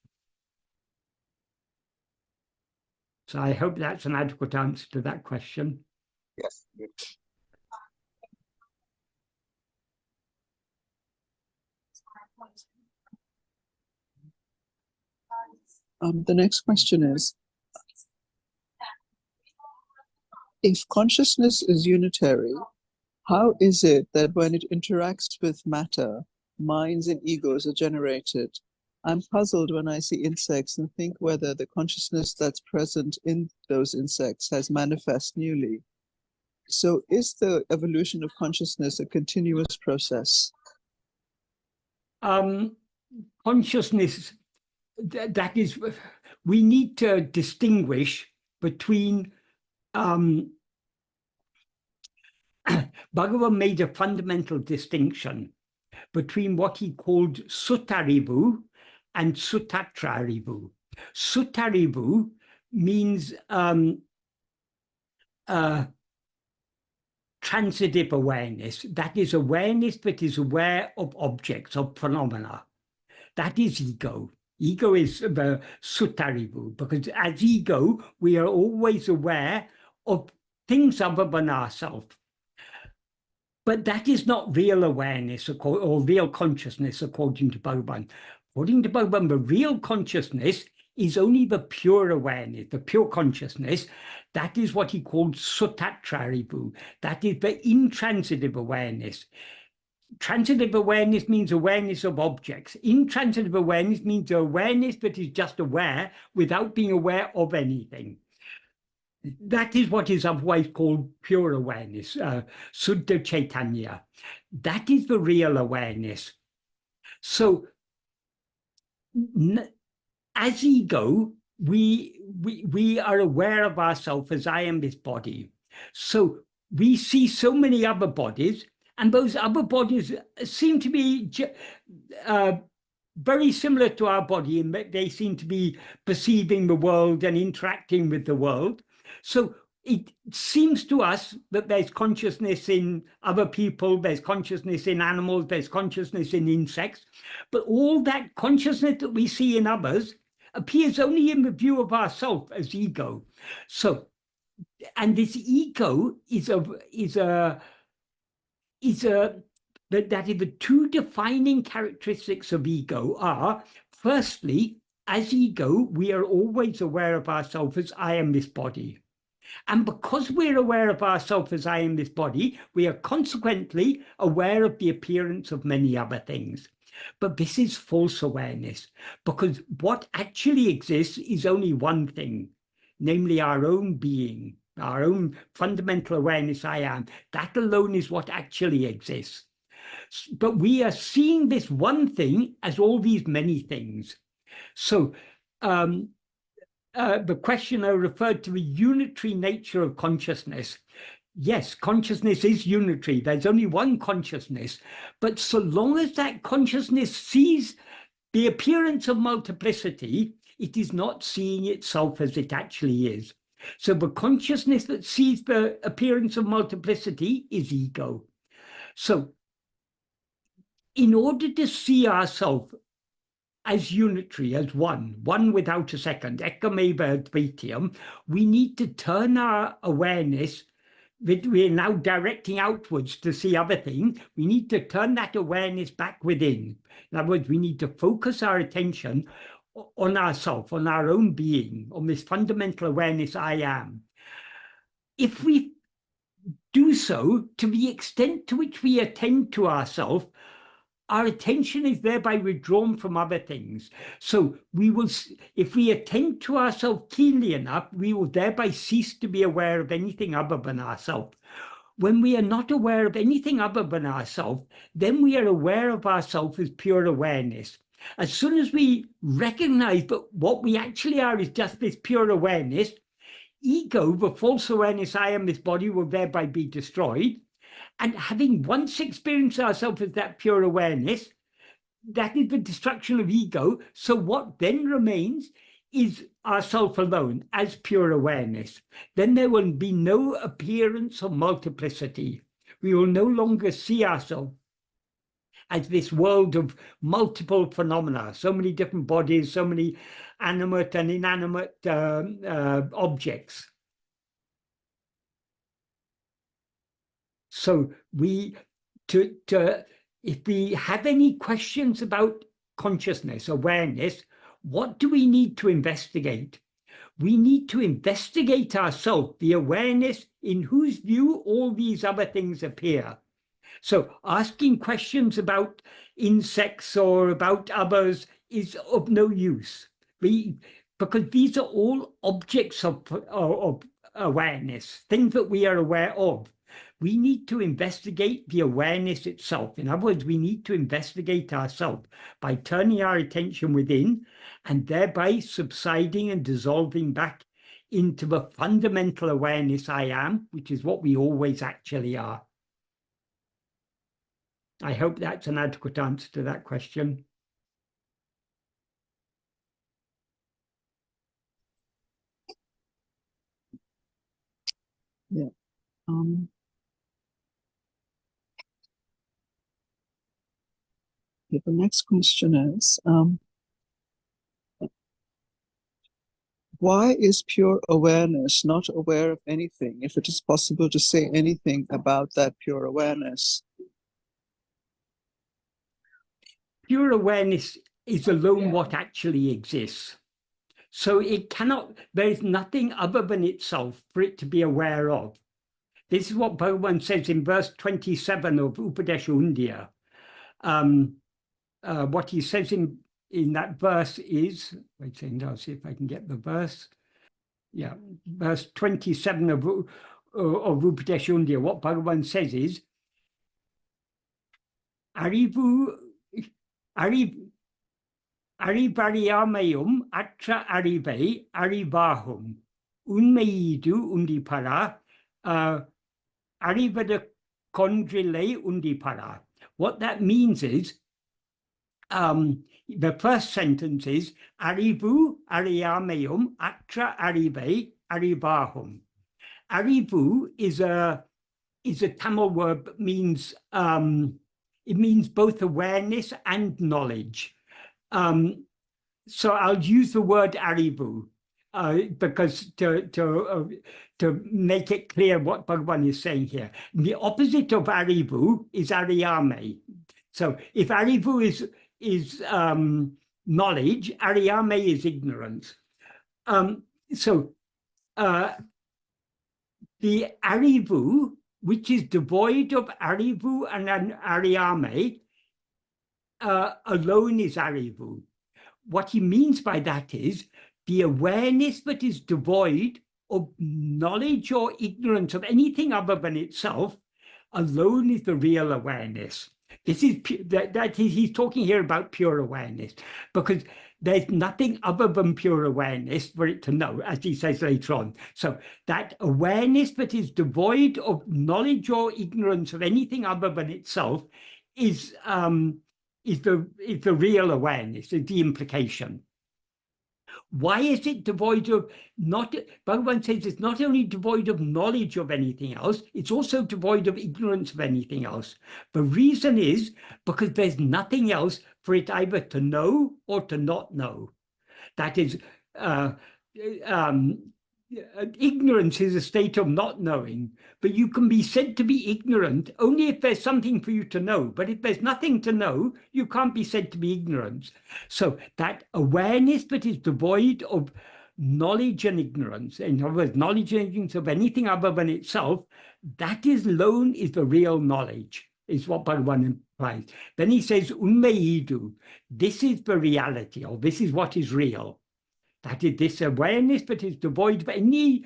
So I hope that's an adequate answer to that question. Yes. The next question is, if consciousness is unitary, how is it that when it interacts with matter, minds and egos are generated? I'm puzzled when I see insects and think whether the consciousness that's present in those insects has manifest newly. So is the evolution of consciousness a continuous process? Consciousness, that is, we need to distinguish between Bhagavan made a fundamental distinction between what he called Sutarivu and Sutatrarivu. Sutarivu means transitive awareness. That is awareness that is aware of objects, of phenomena. That is ego. Ego is the Sutarivu, because as ego, we are always aware of things other than ourselves. But that is not real awareness or real consciousness, according to Bhagavan. According to Bhagavan, the real consciousness is only the pure awareness, the pure consciousness. That is what he called Sutatrarivu. That is the intransitive awareness. Transitive awareness means awareness of objects. Intransitive awareness means awareness that is just aware without being aware of anything. That is what is otherwise called pure awareness, Suddha Chaitanya. That is the real awareness. So, as ego, we are aware of ourselves as I am this body. So we see so many other bodies, and those other bodies seem to be very similar to our body in that they seem to be perceiving the world and interacting with the world. So it seems to us that there's consciousness in other people, there's consciousness in animals, there's consciousness in insects, but all that consciousness that we see in others appears only in the view of ourself as ego. So, and this ego that is the two defining characteristics of ego are, firstly, as ego, we are always aware of ourselves as I am this body. And because we're aware of ourselves as I am this body, we are consequently aware of the appearance of many other things. But this is false awareness, because what actually exists is only one thing, namely our own being, our own fundamental awareness I am. That alone is what actually exists. But we are seeing this one thing as all these many things. So the questioner referred to the unitary nature of consciousness. Yes, consciousness is unitary. There's only one consciousness. But so long as that consciousness sees the appearance of multiplicity, it is not seeing itself as it actually is. So the consciousness that sees the appearance of multiplicity is ego. So in order to see ourselves as unitary, as one without a second, ekkameva advitiyam, we need to turn our awareness that we're now directing outwards to see other things. We need to turn that awareness back within. In other words, we need to focus our attention on ourself, on our own being, on this fundamental awareness I am. If we do so, to the extent to which we attend to ourselves, our attention is thereby withdrawn from other things. So we will, if we attend to ourselves keenly enough, we will thereby cease to be aware of anything other than ourselves. When we are not aware of anything other than ourselves, then we are aware of ourselves as pure awareness. As soon as we recognize that what we actually are is just this pure awareness, ego, the false awareness I am this body, will thereby be destroyed. And having once experienced ourselves as that pure awareness, that is the destruction of ego. So what then remains is ourself alone as pure awareness. Then there will be no appearance of multiplicity. We will no longer see ourselves as this world of multiple phenomena, so many different bodies, so many animate and inanimate objects. So if we have any questions about consciousness, awareness, what do we need to investigate? We need to investigate ourselves, the awareness in whose view all these other things appear. So asking questions about insects or about others is of no use, because these are all objects of awareness, things that we are aware of. We need to investigate the awareness itself. In other words, we need to investigate ourselves by turning our attention within and thereby subsiding and dissolving back into the fundamental awareness I am, which is what we always actually are. I hope that's an adequate answer to that question. Yeah. The next question is, why is pure awareness not aware of anything, if it is possible to say anything about that pure awareness? Pure awareness is alone what actually exists. So it cannot, there is nothing other than itself for it to be aware of. This is what Bhagavan says in verse 27 of Upadesha Undiyar. What he says in that verse is, wait a second, I'll see if I can get the verse. Yeah, verse 27 of Upadesha Undiyar. What Bhagavan says is, Arivariyamayum atra arive arivahum unmeidu undipara arivada kondrile undipara. What that means is, the first sentence is Arivu ariyamayum atra arive arivahum. Arivu is a Tamil word that means it means both awareness and knowledge. So I'll use the word arivu because to make it clear what Bhagavan is saying here. The opposite of arivu is ariyame. So if arivu is knowledge, ariyame is ignorance. So the arivu, which is devoid of arivu and ariyame, alone is arivu. What he means by that is the awareness that is devoid of knowledge or ignorance of anything other than itself alone is the real awareness. This is he's talking here about pure awareness, because there's nothing other than pure awareness for it to know, as he says later on. So that awareness that is devoid of knowledge or ignorance of anything other than itself is the real awareness, is the implication. Why is it devoid of Bhagavan says it's not only devoid of knowledge of anything else, it's also devoid of ignorance of anything else. The reason is because there's nothing else for it either to know or to not know. That is, ignorance is a state of not knowing, but you can be said to be ignorant only if there's something for you to know. But if there's nothing to know, you can't be said to be ignorant. So that awareness that is devoid of knowledge and ignorance, in other words, knowledge and ignorance of anything other than itself, that is alone is the real knowledge, is what Bhagavan implies. Then he says, Unmeidu, this is the reality, or this is what is real. That is this awareness that is devoid of any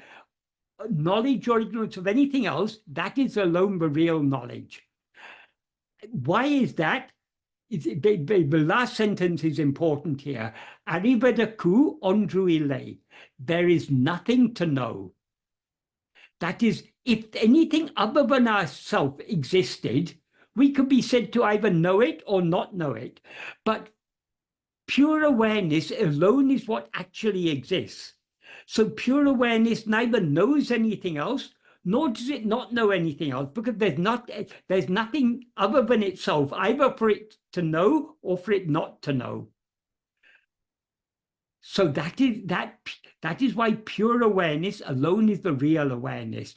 knowledge or ignorance of anything else, that is alone the real knowledge. Why is that? The last sentence is important here. Arivadaku ondruile. There is nothing to know. That is, if anything other than ourself existed, we could be said to either know it or not know it. But pure awareness alone is what actually exists. So pure awareness neither knows anything else, nor does it not know anything else, because there's nothing other than itself, either for it to know or for it not to know. So that is why pure awareness alone is the real awareness.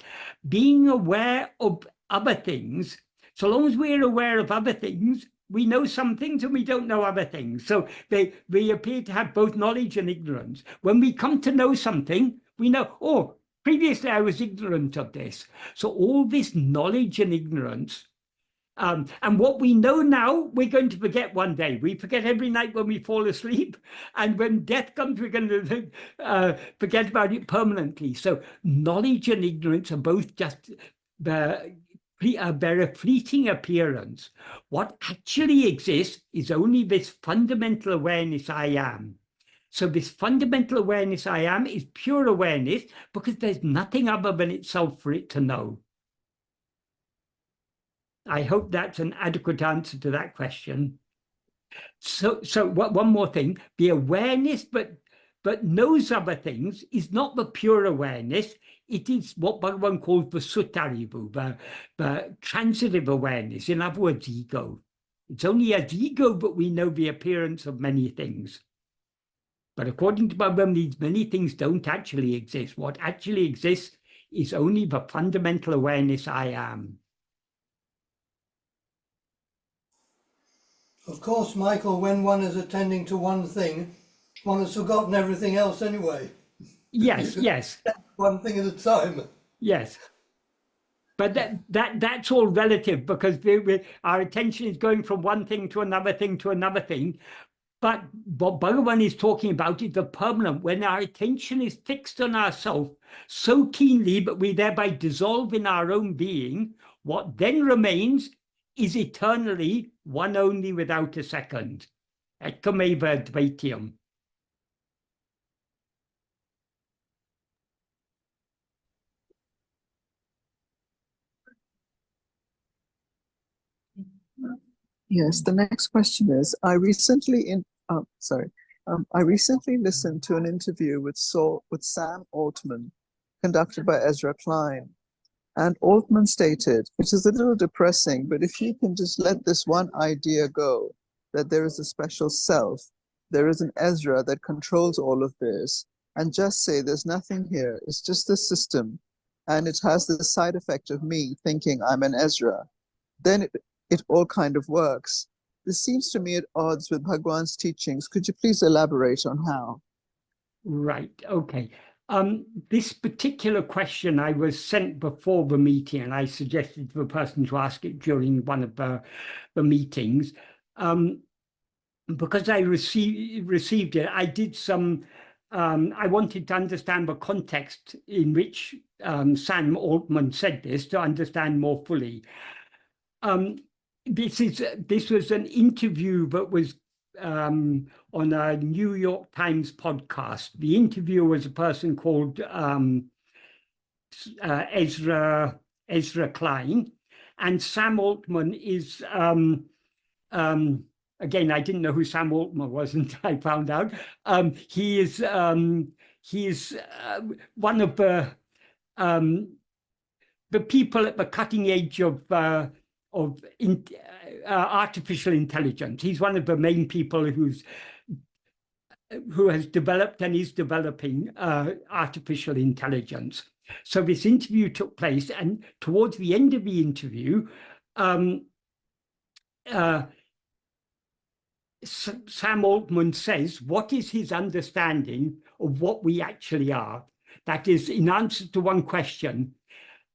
Being aware of other things, so long as we're aware of other things, we know some things and we don't know other things. So we appear to have both knowledge and ignorance. When we come to know something, we know, oh, previously I was ignorant of this. So all this knowledge and ignorance, and what we know now, we're going to forget one day. We forget every night when we fall asleep. And when death comes, we're going to forget about it permanently. So knowledge and ignorance are both just bear a fleeting appearance. What actually exists is only this fundamental awareness I am. So this fundamental awareness I am is pure awareness because there's nothing other than itself for it to know. I hope that's an adequate answer to that question. So one more thing, the awareness but knows other things is not the pure awareness. It is what Bhagavan calls the sutarivu, the transitive awareness, in other words, ego. It's only as ego that we know the appearance of many things. But according to Bhagavan, these many things don't actually exist. What actually exists is only the fundamental awareness I am. Of course, Michael, when one is attending to one thing, one has forgotten everything else anyway. Yes, yes. One thing at a time. Yes. But that's all relative because our attention is going from one thing to another thing to another thing. But what Bhagavan is talking about is the permanent, when our attention is fixed on ourselves so keenly that we thereby dissolve in our own being, what then remains is eternally one only without a second. Ekkameva dvaityam. Yes, the next question is, I recently listened to an interview with Sam Altman, conducted by Ezra Klein. And Altman stated, it is a little depressing, but if you can just let this one idea go, that there is a special self, there is an Ezra that controls all of this, and just say there's nothing here, it's just the system, and it has the side effect of me thinking I'm an Ezra, then it all kind of works. This seems to me at odds with Bhagavan's teachings. Could you please elaborate on how? Right, okay. This particular question I was sent before the meeting, and I suggested to the person to ask it during one of the meetings. Because I received it, I did some, I wanted to understand the context in which Sam Altman said this to understand more fully. This was an interview that was on a New York Times podcast. The interviewer was a person called Ezra Klein, and Sam Altman is again, I didn't know who Sam Altman was until I found out. He is one of the people at the cutting edge of artificial intelligence. He's one of the main people who has developed and is developing artificial intelligence. So this interview took place, and towards the end of the interview, Sam Altman says, what is his understanding of what we actually are? That is, in answer to one question,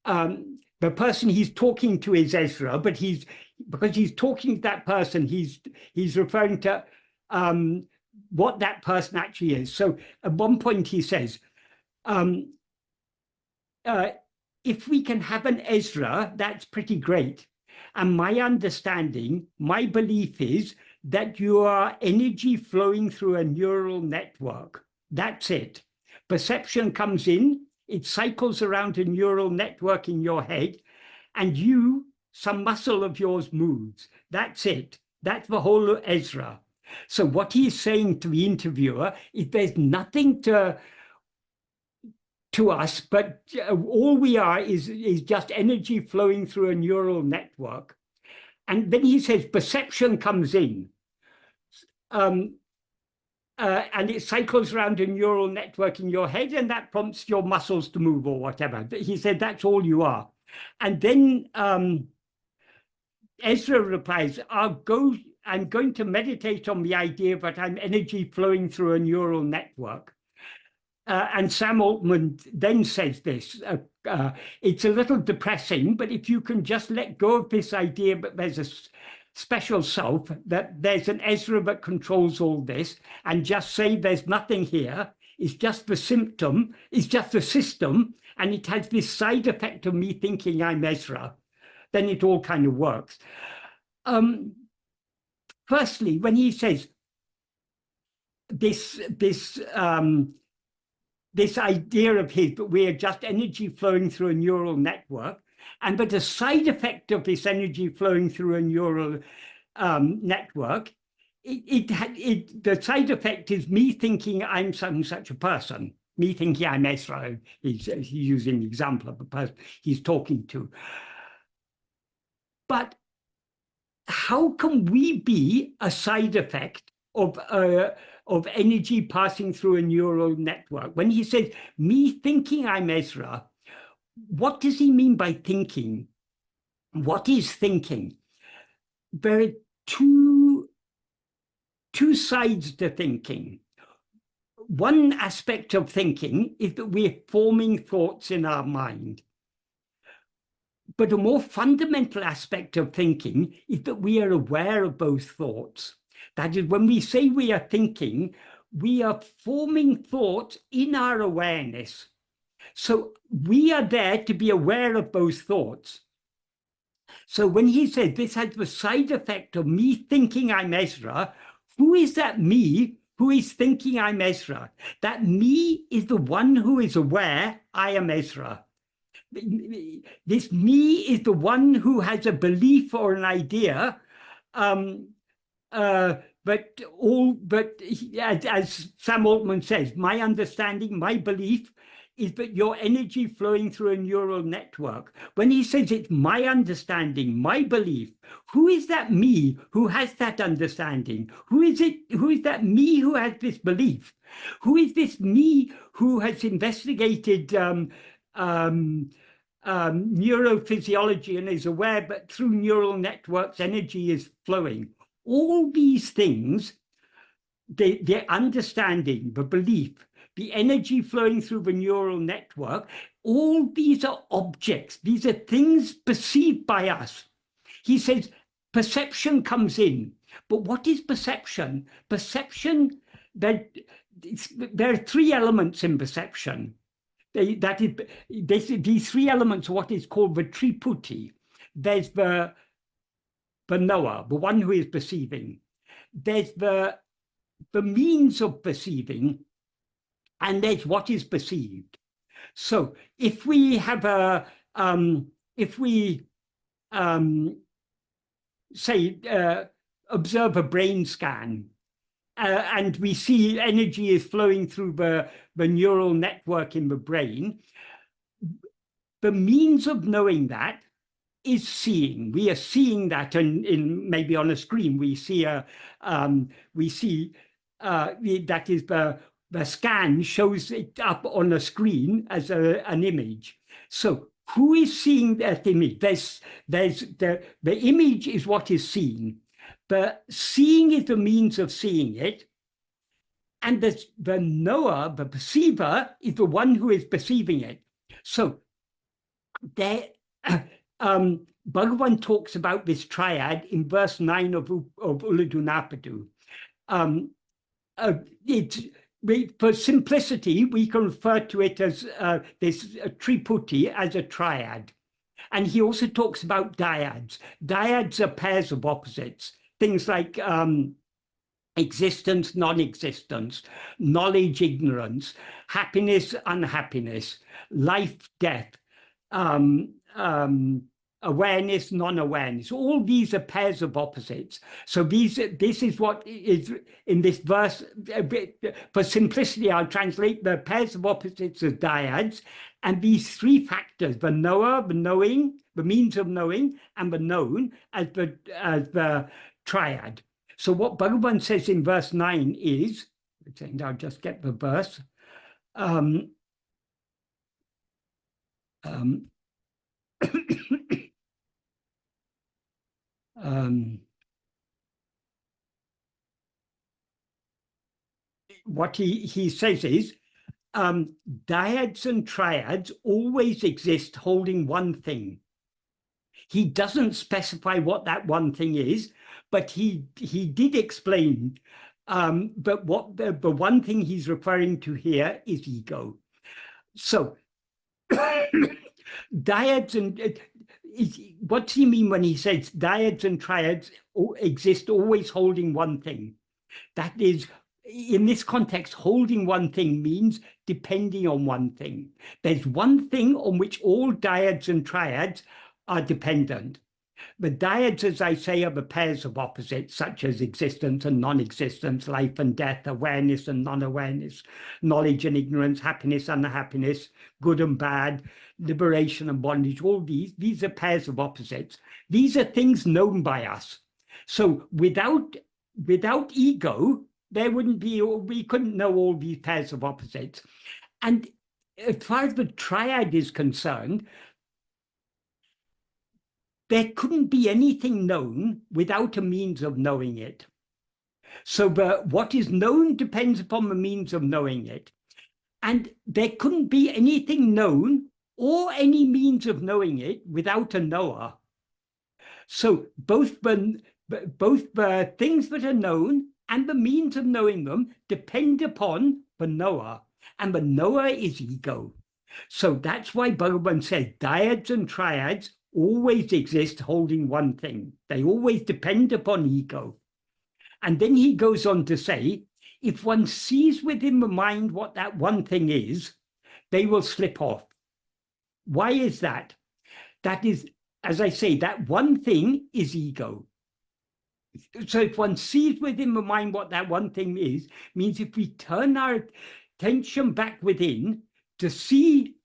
the person he's talking to is Ezra, but because he's talking to that person, he's referring to what that person actually is. So at one point he says, if we can have an Ezra, that's pretty great. And my understanding, my belief is that you are energy flowing through a neural network. That's it. Perception comes in, it cycles around a neural network in your head, and some muscle of yours moves. That's it. That's the whole of Ezra. So what he's saying to the interviewer is there's nothing to us, but all we are is just energy flowing through a neural network. And then he says perception comes in, and it cycles around a neural network in your head, and that prompts your muscles to move or whatever. He said that's all you are. And then Ezra replies, I'm going to meditate on the idea that I'm energy flowing through a neural network. And Sam Altman then says this, it's a little depressing, but if you can just let go of this idea that there's a special self, that there's an Ezra that controls all this, and just say there's nothing here, it's just the symptom, it's just the system, and it has this side effect of me thinking I'm Ezra, then it all kind of works. Firstly, when he says this idea of his, that we are just energy flowing through a neural network, and that a side effect of this energy flowing through a neural network, the side effect is me thinking I'm such a person, me thinking I'm Ezra. He's using the example of the person he's talking to. But how can we be a side effect of energy passing through a neural network? When he says, me thinking I'm Ezra, what does he mean by thinking? What is thinking? There are two sides to thinking. One aspect of thinking is that we're forming thoughts in our mind. But a more fundamental aspect of thinking is that we are aware of those thoughts. That is, when we say we are thinking, we are forming thoughts in our awareness. So we are there to be aware of those thoughts. So when he said this has the side effect of me thinking I'm Ezra, who is that me who is thinking I'm Ezra? That me is the one who is aware I am Ezra. This me is the one who has a belief or an idea, but as Sam Altman says, my understanding, my belief is that your energy flowing through a neural network. When he says it's my understanding, my belief, who is that me who has that understanding? Who is that me who has this belief? Who is this me who has investigated neurophysiology and is aware that through neural networks, energy is flowing? All these things, the understanding, the belief, the energy flowing through the neural network, all these are objects. These are things perceived by us. He says perception comes in. But what is perception? Perception, there are three elements in perception. These three elements are what is called the triputi. There's the knower, the one who is perceiving. there's the means of perceiving, and there's what is perceived. So if we have say observe a brain scan, and we see energy is flowing through the neural network in the brain, the means of knowing that is seeing. We are seeing that in maybe on a screen. We see that is the scan shows it up on a screen as an image. So who is seeing that image? There's the image is what is seen. The seeing is the means of seeing it. And the knower, the perceiver, is the one who is perceiving it. So there, Bhagavan talks about this triad in verse 9 of Ulladu Napadu. For simplicity, we can refer to it as this triputi as a triad. And he also talks about dyads. Dyads are pairs of opposites. Things like existence, non-existence, knowledge, ignorance, happiness, unhappiness, life, death, awareness, non-awareness. All these are pairs of opposites. So this is what is in this verse. For simplicity, I'll translate the pairs of opposites as dyads, and these three factors: the knower, the knowing, the means of knowing, and the known as the triad. So what Bhagavan says in verse 9 is, and I'll just get the verse. What he says is, dyads and triads always exist holding one thing. He doesn't specify what that one thing is, but he did explain. But what the one thing he's referring to here is ego. So dyads and what does he mean when he says dyads and triads exist always holding one thing? That is, in this context, holding one thing means depending on one thing. There's one thing on which all dyads and triads are dependent. The dyads, as I say, are the pairs of opposites, such as existence and non-existence, life and death, awareness and non-awareness, knowledge and ignorance, happiness and unhappiness, good and bad, liberation and bondage. All these are pairs of opposites. These are things known by us. So without ego, there wouldn't be, or we couldn't know all these pairs of opposites. And as far as the triad is concerned, there couldn't be anything known without a means of knowing it. So what is known depends upon the means of knowing it. And there couldn't be anything known or any means of knowing it without a knower. So both the things that are known and the means of knowing them depend upon the knower. And the knower is ego. So that's why Bhagavan says dyads and triads always exist holding one thing. They always depend upon ego. And then he goes on to say, if one sees within the mind what that one thing is, they will slip off. Why is that? That is, as I say, that one thing is ego. So if one sees within the mind what that one thing is, means if we turn our attention back within to see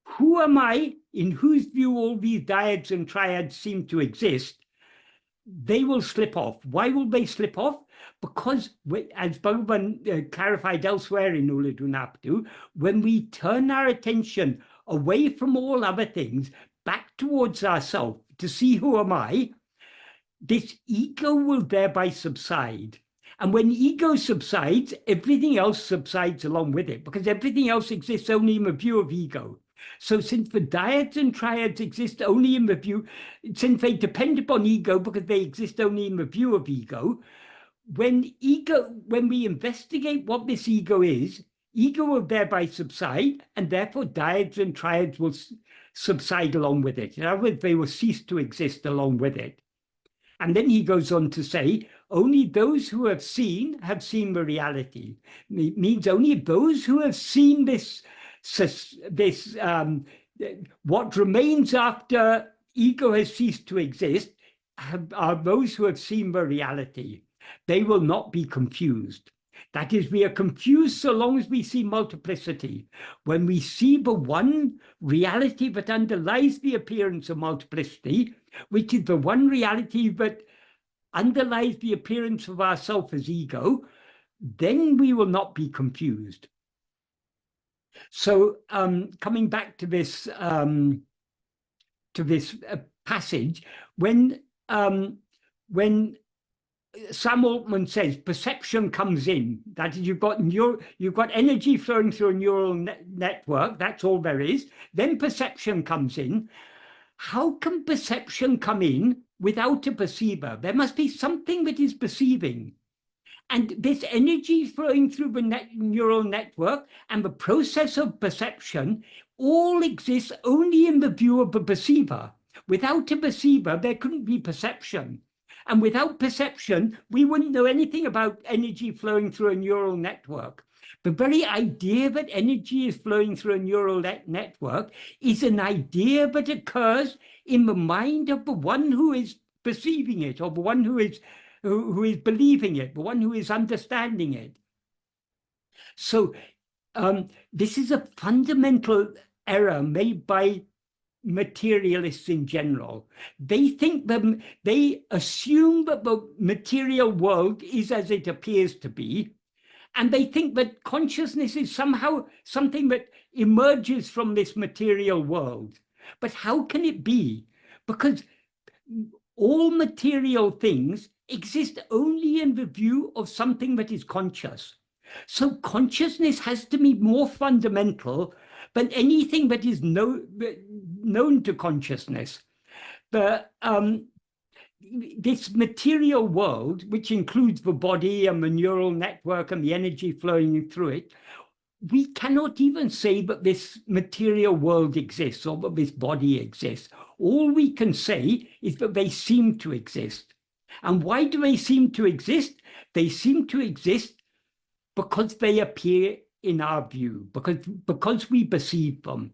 who am I, in whose view all these dyads and triads seem to exist, they will slip off. Why will they slip off? Because, as Bhagavan clarified elsewhere in Ulladu Napadu, when we turn our attention away from all other things, back towards ourselves, to see who am I, this ego will thereby subside. And when ego subsides, everything else subsides along with it, because everything else exists only in the view of ego. So since the dyads and triads exist only in the view, since they depend upon ego because they exist only in the view of ego, when we investigate what this ego is, ego will thereby subside, and therefore dyads and triads will subside along with it. In other words, they will cease to exist along with it. And then he goes on to say, only those who have seen the reality. It means only those who have seen what remains after ego has ceased to exist are those who have seen the reality. They will not be confused. That is, we are confused so long as we see multiplicity. When we see the one reality that underlies the appearance of multiplicity, which is the one reality that underlies the appearance of ourself as ego, then we will not be confused. So coming back to this passage, when Sam Altman says perception comes in, that is, you've got energy flowing through a neural network, that's all there is, then perception comes in. How can perception come in without a perceiver? There must be something that is perceiving. And this energy flowing through the neural network and the process of perception all exists only in the view of the perceiver. Without a perceiver, there couldn't be perception. And without perception, we wouldn't know anything about energy flowing through a neural network. The very idea that energy is flowing through a neural network is an idea that occurs in the mind of the one who is perceiving it, or the one who is believing it, the one who is understanding it. So this is a fundamental error made by materialists in general. They assume that the material world is as it appears to be, and they think that consciousness is somehow something that emerges from this material world. But how can it be? Because all material things exist only in the view of something that is conscious. So consciousness has to be more fundamental than anything that is known to consciousness. This material world, which includes the body and the neural network and the energy flowing through it, we cannot even say that this material world exists or that this body exists. All we can say is that they seem to exist. And why do they seem to exist? They seem to exist because they appear in our view, because we perceive them.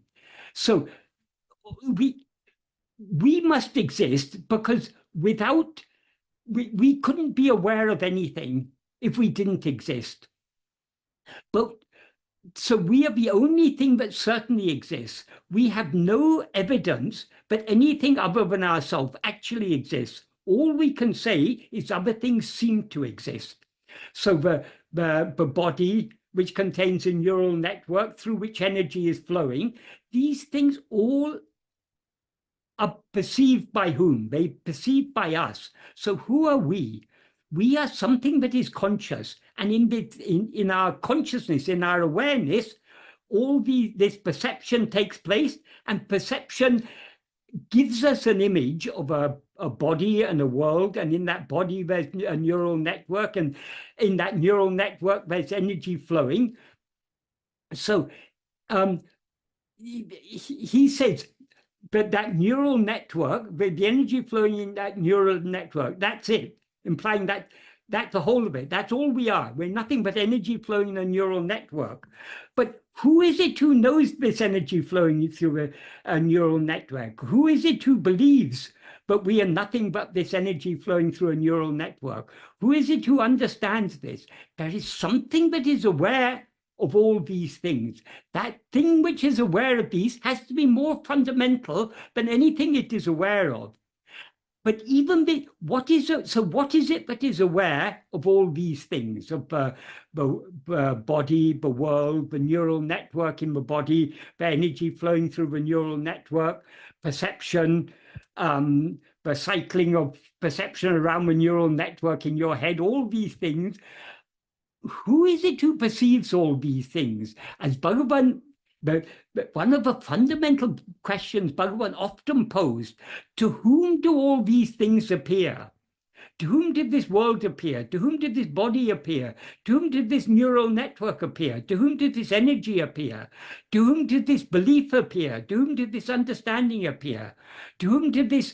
So we must exist because without, we couldn't be aware of anything if we didn't exist. But so we are the only thing that certainly exists. We have no evidence that anything other than ourselves actually exists. All we can say is other things seem to exist. So the body, which contains a neural network through which energy is flowing, these things all are perceived by whom? They perceived by us. So who are we? We are something that is conscious, and in our consciousness, in our awareness, this perception takes place, and perception gives us an image of a body and a world, and in that body there's a neural network, and in that neural network there's energy flowing. So he says that neural network, the energy flowing in that neural network, that's it, implying that that's the whole of it. That's all we are. We're nothing but energy flowing in a neural network. But who is it who knows this energy flowing through a neural network? Who is it who believes that we are nothing but this energy flowing through a neural network? Who is it who understands this? There is something that is aware of all these things. That thing which is aware of these has to be more fundamental than anything it is aware of. But even what is it that is aware of all these things, of the body, the world, the neural network in the body, the energy flowing through the neural network, perception, the cycling of perception around the neural network in your head, all these things? Who is it who perceives all these things? As Bhagavan, one of the fundamental questions Bhagavan often posed, to whom do all these things appear? To whom did this world appear? To whom did this body appear? To whom did this neural network appear? To whom did this energy appear? To whom did this belief appear? To whom did this understanding appear? To whom did this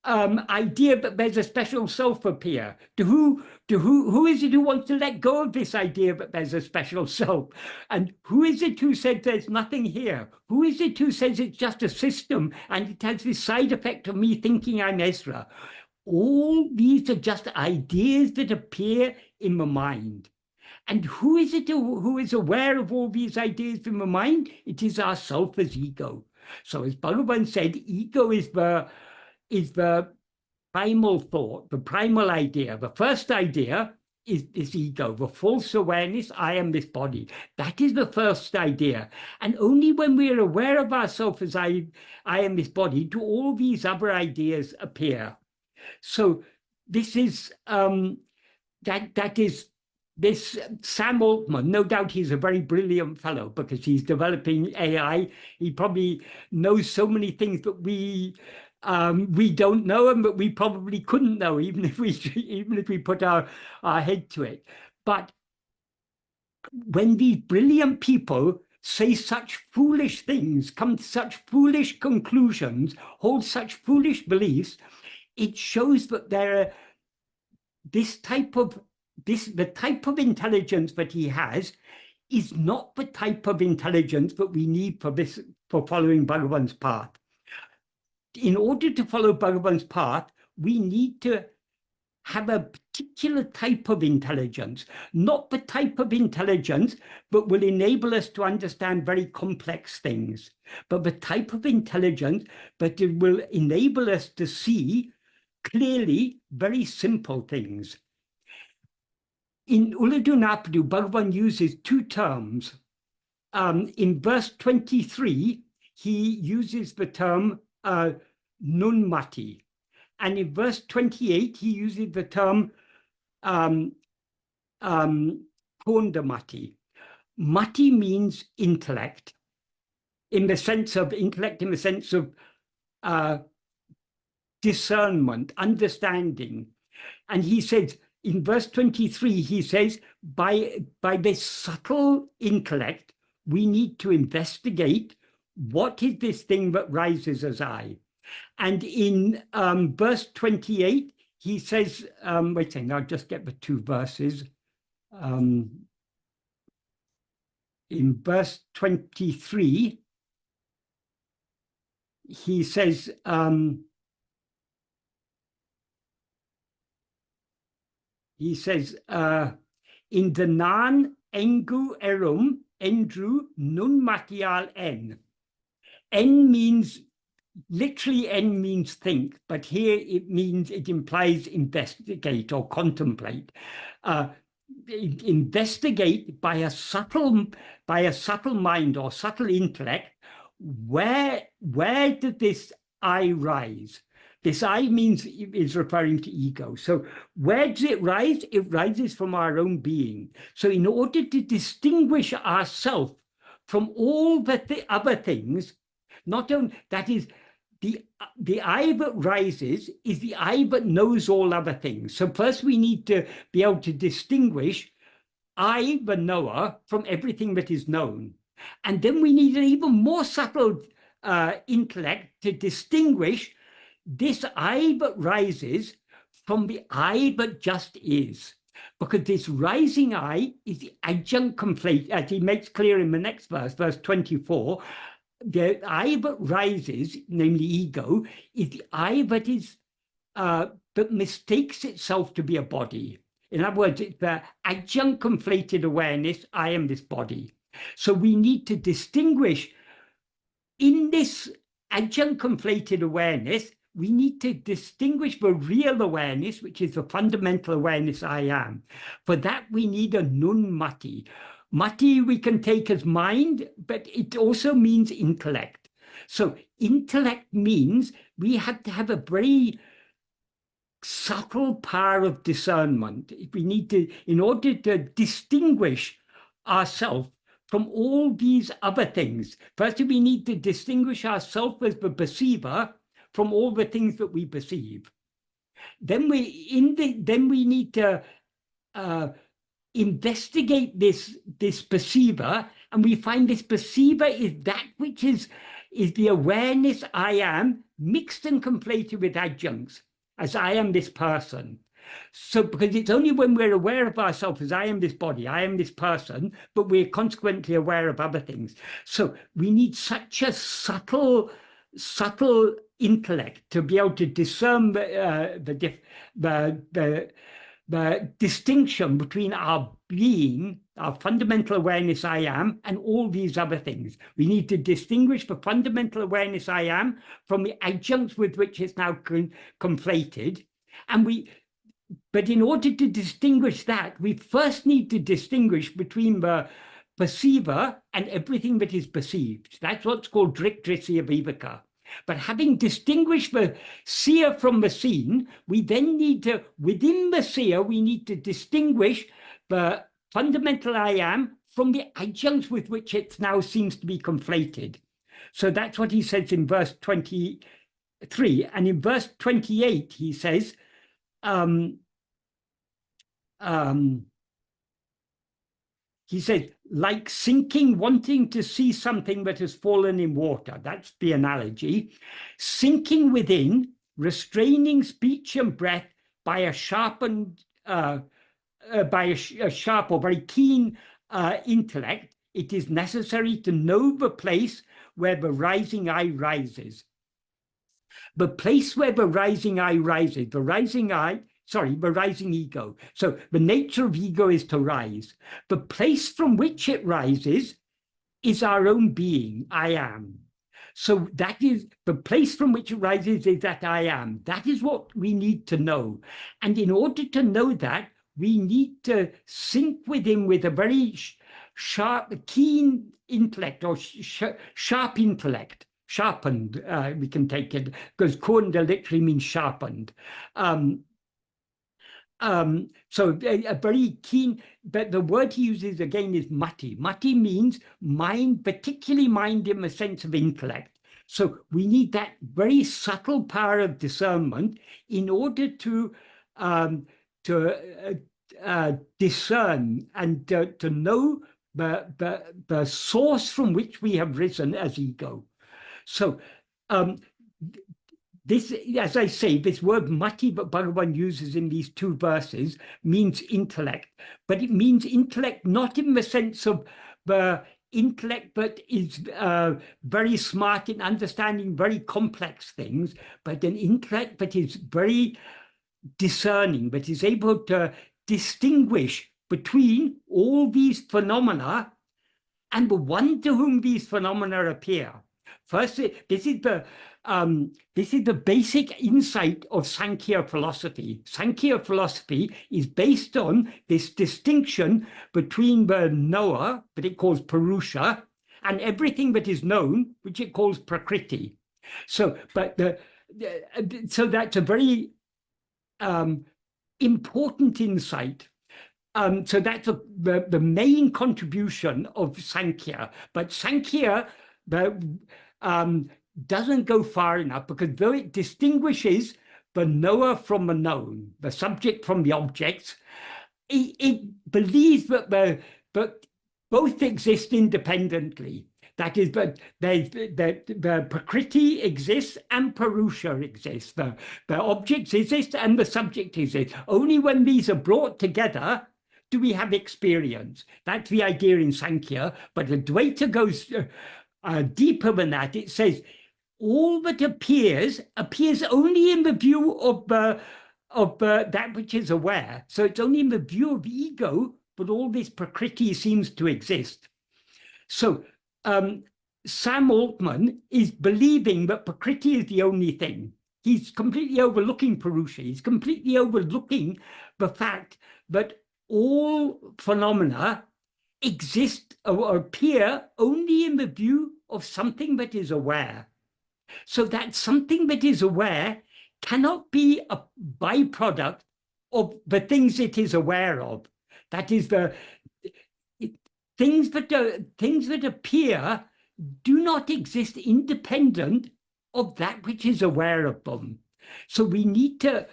idea that there's a special self appear? Who is it who wants to let go of this idea that there's a special self? And who is it who said there's nothing here? Who is it who says it's just a system and it has this side effect of me thinking I'm Ezra? All these are just ideas that appear in the mind. And who is it who is aware of all these ideas in the mind? It is ourself as ego. So as Bhagavan said, ego is the primal thought, the primal idea. The first idea is this ego, the false awareness, I am this body. That is the first idea. And only when we are aware of ourselves as I am this body, do all these other ideas appear. So this is, that is this Sam Altman. No doubt he's a very brilliant fellow because he's developing AI. He probably knows so many things that we don't know and that we probably couldn't know even if we put our head to it. But when these brilliant people say such foolish things, come to such foolish conclusions, hold such foolish beliefs, it shows that the type of intelligence that he has is not the type of intelligence that we need for following Bhagavan's path. In order to follow Bhagavan's path, we need to have a particular type of intelligence, not the type of intelligence that will enable us to understand very complex things, but the type of intelligence that will enable us to see clearly very simple things. In Ulladu Narpadu, Bhagavan uses two terms. In verse 23, he uses the term nunmati. And in verse 28, he uses the term pondamati. Mati means intellect, in the sense of discernment, understanding. And he says, in verse 23, he says, by this subtle intellect, we need to investigate what is this thing that rises as I. And in verse 28, he says, wait a second, I'll just get the two verses. In verse 23, he says, in the nan engu erum endru nun matial en. En means, literally en means think, but here it implies investigate or contemplate. Investigate by a subtle mind or subtle intellect, where did this I rise? This I is referring to ego. So where does it rise? It rises from our own being. So in order to distinguish ourselves from all the other things, not only that is the I that rises is the I that knows all other things. So first we need to be able to distinguish I, the knower, from everything that is known. And then we need an even more subtle intellect to distinguish this I that rises from the I that just is. Because this rising I is the adjunct conflate, as he makes clear in the next verse, verse 24, the I that rises, namely ego, is the I that is that mistakes itself to be a body. In other words, it's the adjunct conflated awareness, I am this body. So we need to distinguish in this adjunct conflated awareness, we need to distinguish the real awareness, which is the fundamental awareness I am. For that, we need a nun-mati. Mati we can take as mind, but it also means intellect. So intellect means we have to have a very subtle power of discernment. We need to, in order to distinguish ourselves from all these other things. First, we need to distinguish ourselves as the perceiver from all the things that we perceive. Then we need to investigate this perceiver, and we find this perceiver is that which is the awareness I am mixed and conflated with adjuncts as I am this person. So because it's only when we're aware of ourselves as I am this body, I am this person, but we're consequently aware of other things. So we need such a subtle intellect to be able to discern the distinction between our being, our fundamental awareness I am, and all these other things. We need to distinguish the fundamental awareness I am from the adjuncts with which it's now conflated. But in order to distinguish that, we first need to distinguish between the perceiver and everything that is perceived. That's what's called drik-drisya viveka. But having distinguished the seer from the seen, we then need to, within the seer, we need to distinguish the fundamental I am from the adjuncts with which it now seems to be conflated. So that's what he says in verse 23. And in verse 28, he says, he said, like sinking, wanting to see something that has fallen in water. That's the analogy. Sinking within, restraining speech and breath by a sharpened, by a sharp or very keen intellect, it is necessary to know the place where the rising I rises. The place where the rising I rises, the rising ego. So the nature of ego is to rise. The place from which it rises is our own being, I am. So that is the place from which it rises, is that I am. That is what we need to know. And in order to know that, we need to sink within with a very sharp, keen intellect, or sharp intellect. Sharpened, we can take it, because kunda literally means sharpened. So a very keen, but the word he uses again is mati. Mati means mind, particularly mind in the sense of intellect. So we need that very subtle power of discernment in order to discern and to know the source from which we have risen as ego. So this, as I say, this word mati that Bhagavan uses in these two verses means intellect, but it means intellect not in the sense of the intellect that is very smart in understanding very complex things, but an intellect that is very discerning, that is able to distinguish between all these phenomena and the one to whom these phenomena appear. First, this is the basic insight of Sankhya philosophy. Sankhya philosophy is based on this distinction between the knower, that it calls Purusha, and everything that is known, which it calls Prakriti. So, so that's a very important insight. So that's the main contribution of Sankhya. But Sankhya doesn't go far enough, because though it distinguishes the knower from the known, the subject from the objects, it believes that both exist independently. That is, that the Prakriti exists and Purusha exists. The objects exist and the subject exists. Only when these are brought together do we have experience. That's the idea in Sankhya. But Advaita goes deeper than that. It says all that appears only in the view of that which is aware. So it's only in the view of ego, but all this Prakriti seems to exist. So Sam Altman is believing that Prakriti is the only thing. He's completely overlooking Purusha. He's completely overlooking the fact that all phenomena exist or appear only in the view of something that is aware. So that something that is aware cannot be a byproduct of the things it is aware of. That is, things that appear do not exist independent of that which is aware of them. So we need to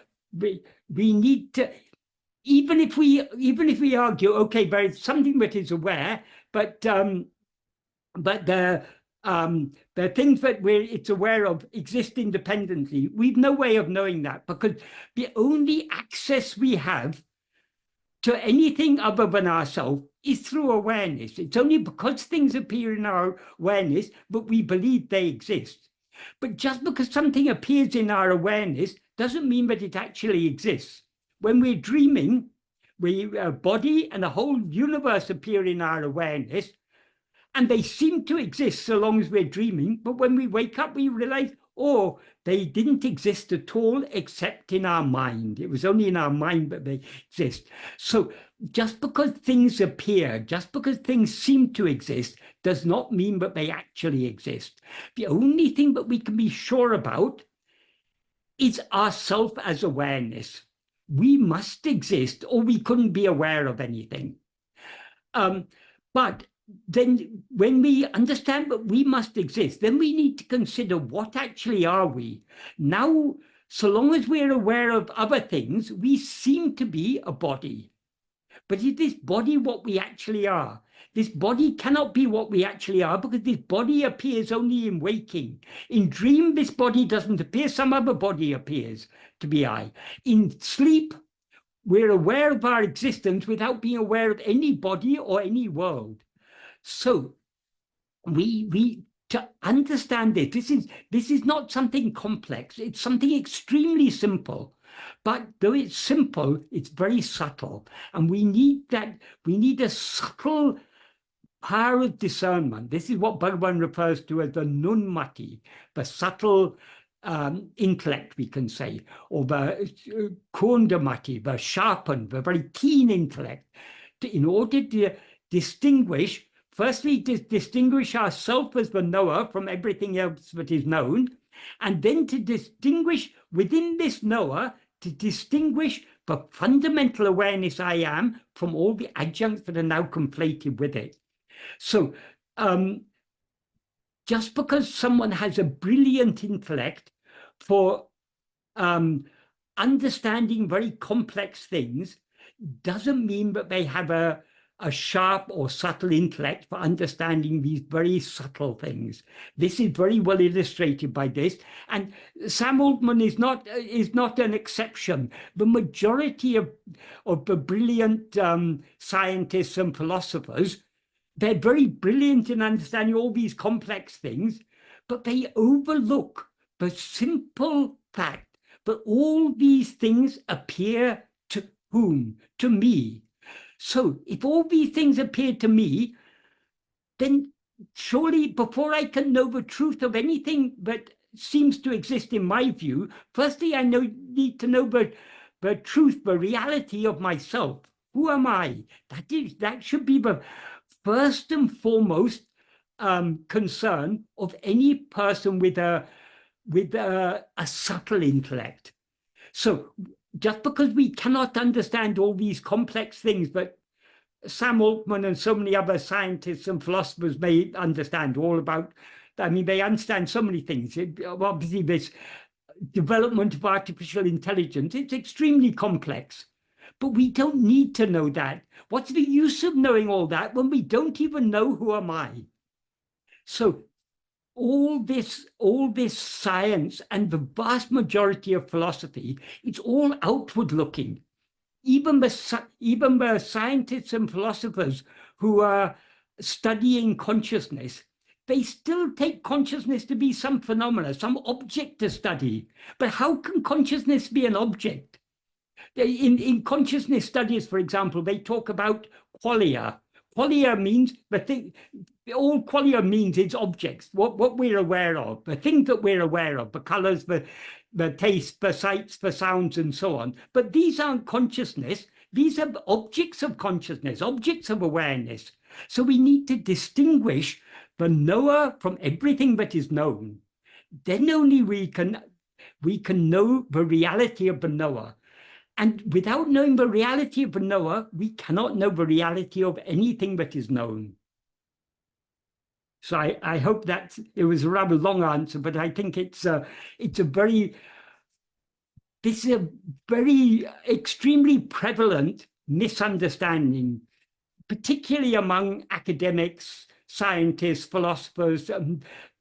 even if we argue, okay, there is something that is aware, but the There are things that it's aware of exist independently. We've no way of knowing that, because the only access we have to anything other than ourselves is through awareness. It's only because things appear in our awareness, but we believe they exist. But just because something appears in our awareness doesn't mean that it actually exists. When we're dreaming, a body and a whole universe appear in our awareness, and they seem to exist so long as we're dreaming. But when we wake up, we realize, oh, they didn't exist at all except in our mind. It was only in our mind that they exist. So just because things appear, just because things seem to exist, does not mean that they actually exist. The only thing that we can be sure about is ourself as awareness. We must exist, or we couldn't be aware of anything. But then when we understand that we must exist, then we need to consider, what actually are we? Now, so long as we're aware of other things, we seem to be a body. But is this body what we actually are? This body cannot be what we actually are, because this body appears only in waking. In dream, this body doesn't appear, some other body appears to be I. In sleep, we're aware of our existence without being aware of any body or any world. So we to understand this is not something complex. It's something extremely simple. But though it's simple, it's very subtle. And we need a subtle power of discernment. This is what Bhagavan refers to as the nunmati, the subtle intellect, we can say, or the kundamati, the sharpened, the very keen intellect, in order to distinguish, firstly, to distinguish ourselves as the knower from everything else that is known, and then to distinguish within this knower, to distinguish the fundamental awareness I am from all the adjuncts that are now conflated with it. So just because someone has a brilliant intellect for understanding very complex things doesn't mean that they have a sharp or subtle intellect for understanding these very subtle things. This is very well illustrated by this. And Sam Altman is not an exception. The majority of the brilliant scientists and philosophers, they're very brilliant in understanding all these complex things, but they overlook the simple fact that all these things appear to whom? To me. So if all these things appear to me, then surely before I can know the truth of anything that seems to exist in my view, firstly, I need to know the truth, the reality of myself. Who am I? That should be the first and foremost concern of any person with a subtle intellect. So just because we cannot understand all these complex things, but Sam Altman and so many other scientists and philosophers may understand all about, I mean, they understand so many things. Obviously, this development of artificial intelligence, it's extremely complex. But we don't need to know that. What's the use of knowing all that when we don't even know who am I? So all this science and the vast majority of philosophy, it's all outward looking. Even the scientists and philosophers who are studying consciousness, they still take consciousness to be some phenomena, some object to study. But how can consciousness be an object? In consciousness studies, for example, they talk about qualia. Qualia means the thing. All qualia means is objects, what we're aware of, the things that we're aware of, the colors, the taste, the sights, the sounds, and so on. But these aren't consciousness. These are objects of consciousness, objects of awareness. So we need to distinguish the knower from everything that is known. Then only we can know the reality of the knower. And without knowing the reality of the knower, we cannot know the reality of anything that is known. So I hope that it was a rather long answer, but I think this is a very extremely prevalent misunderstanding, particularly among academics, scientists, philosophers,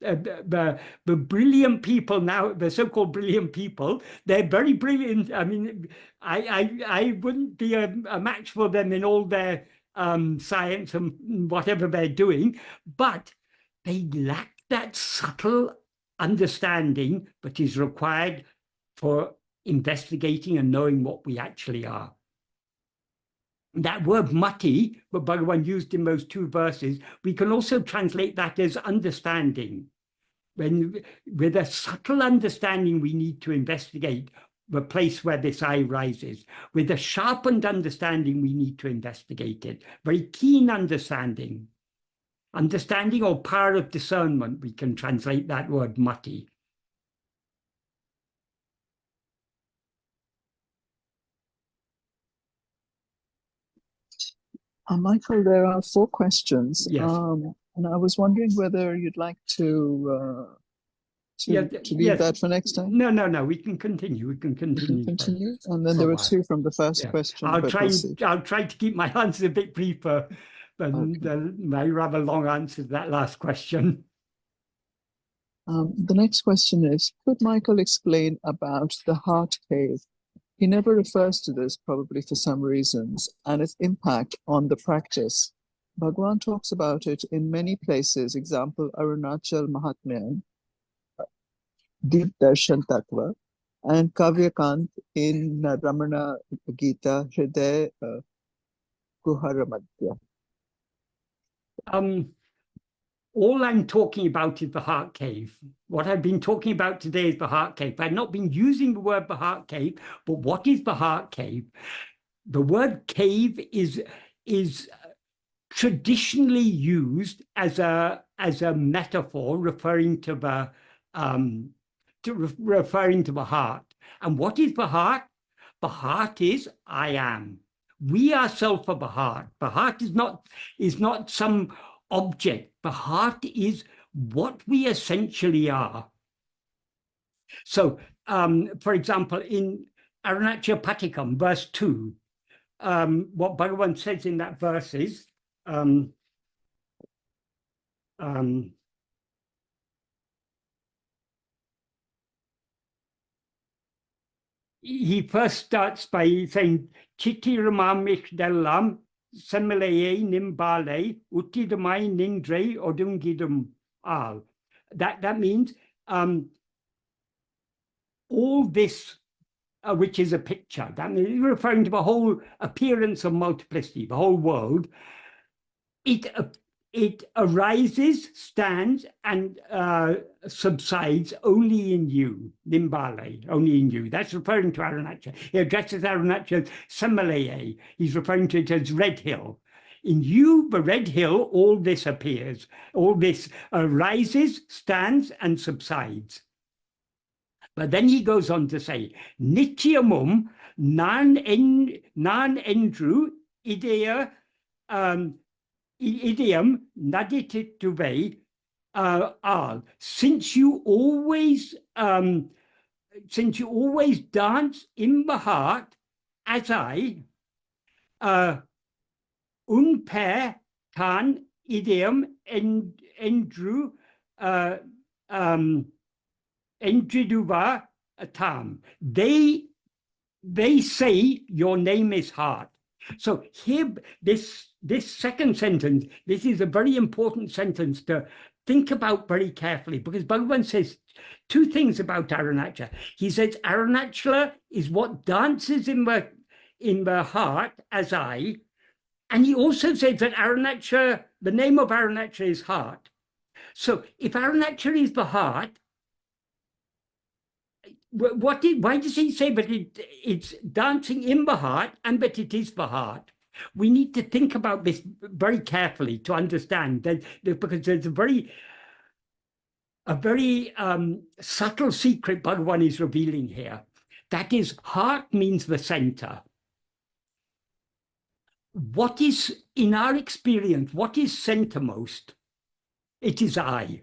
the brilliant people now, the so-called brilliant people, they're very brilliant. I mean, I wouldn't be a match for them in all their science and whatever they're doing, but they lack that subtle understanding that is required for investigating and knowing what we actually are. That word mati, what Bhagavan used in those two verses, we can also translate that as understanding. When, with a subtle understanding, we need to investigate the place where this I rises. With a sharpened understanding, we need to investigate it. Very keen understanding. Understanding or power of discernment, we can translate that word mati. Michael, there are 4 questions. Yes. And I was wondering whether you'd like to leave that for next time. No. We can continue. We can continue. And then there were 2 from the first question. I'll try to keep my answers a bit briefer than my rather long answer to that last question. The next question is, could Michael explain about the heart cave? He never refers to this, probably for some reasons, and its impact on the practice. Bhagavan talks about it in many places, example, Arunachal Mahatmya, Deep Darshan Tattva, and Kavyakant in Ramana Gita Hriday Guharamadhya. All I'm talking about is the heart cave. What I've been talking about today is the heart cave. I've not been using the word the heart cave, but what is the heart cave? The word cave is traditionally used as a metaphor referring to the referring to the heart. And what is the heart? The heart is I am. We ourselves are the heart. The heart is not some object. The heart is what we essentially are. So, for example, in Arunachal Patikam, verse 2, what Bhagavan says in that verse is, he first starts by saying, Chitti Ramamik Dellam, Semileye Nimbale, Utidamai Ningdre Odungidum Al. That means all this, which is a picture, that means referring to the whole appearance of multiplicity, the whole world, it arises, stands, and subsides only in you, Nimbale, only in you. That's referring to Arunachal. He addresses Arunachal as Semileye. He's referring to it as Red Hill. In you, the Red Hill, all this appears. All this arises, stands, and subsides. But then he goes on to say, Nityamum nan endru idea idiom naditituve al. Since you always dance in the heart, as I unper kan idiom endru endriduva tam. They say your name is heart. So here, this second sentence, this is a very important sentence to think about very carefully, because Bhagavan says 2 things about Arunachal. He says Arunachala is what dances in the heart as I, and he also says that Arunachala, the name of Arunachala is heart. So if Arunachala is the heart, why does he say that it's dancing in the heart and that it is the heart? We need to think about this very carefully to understand that, because there's a very subtle secret Bhagavan is revealing here. That is, heart means the center. What is, in our experience, what is centermost? It is I.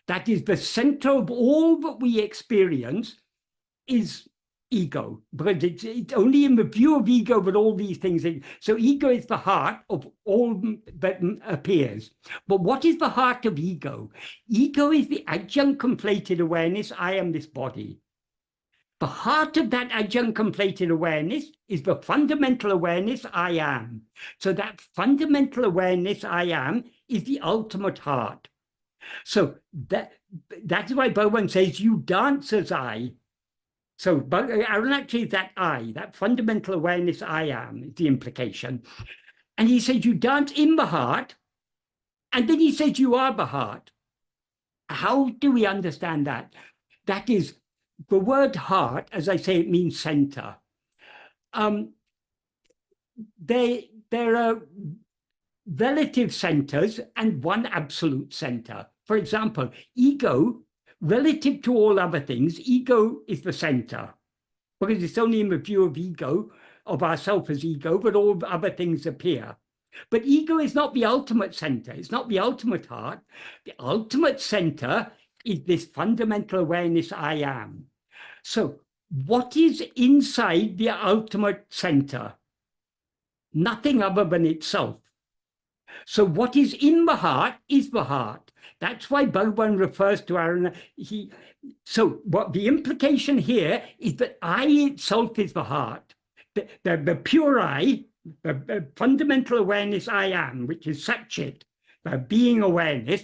That is the center of all that we experience is ego, because it's only in the view of ego that all these things are. So ego is the heart of all that appears. But what is the heart of ego? Ego is the adjunct conflated awareness, I am this body. The heart of that adjunct conflated awareness is the fundamental awareness, I am. So that fundamental awareness, I am, is the ultimate heart. So that's why Bhagavan says, you dance as I. So actually that I, that fundamental awareness I am, is the implication. And he says, you dance in the heart, and then he says, you are the heart. How do we understand that? That is, the word heart, as I say, it means center. There are relative centers and one absolute center. For example, ego, relative to all other things, ego is the center, because it's only in the view of ego, of ourself as ego, that all other things appear. But ego is not the ultimate center. It's not the ultimate heart. The ultimate center is this fundamental awareness, I am. So what is inside the ultimate center? Nothing other than itself. So what is in the heart is the heart. That's why Bhagavan refers to Arana. So what the implication here is that I itself is the heart. The pure I, the fundamental awareness I am, which is Satchit, the being awareness,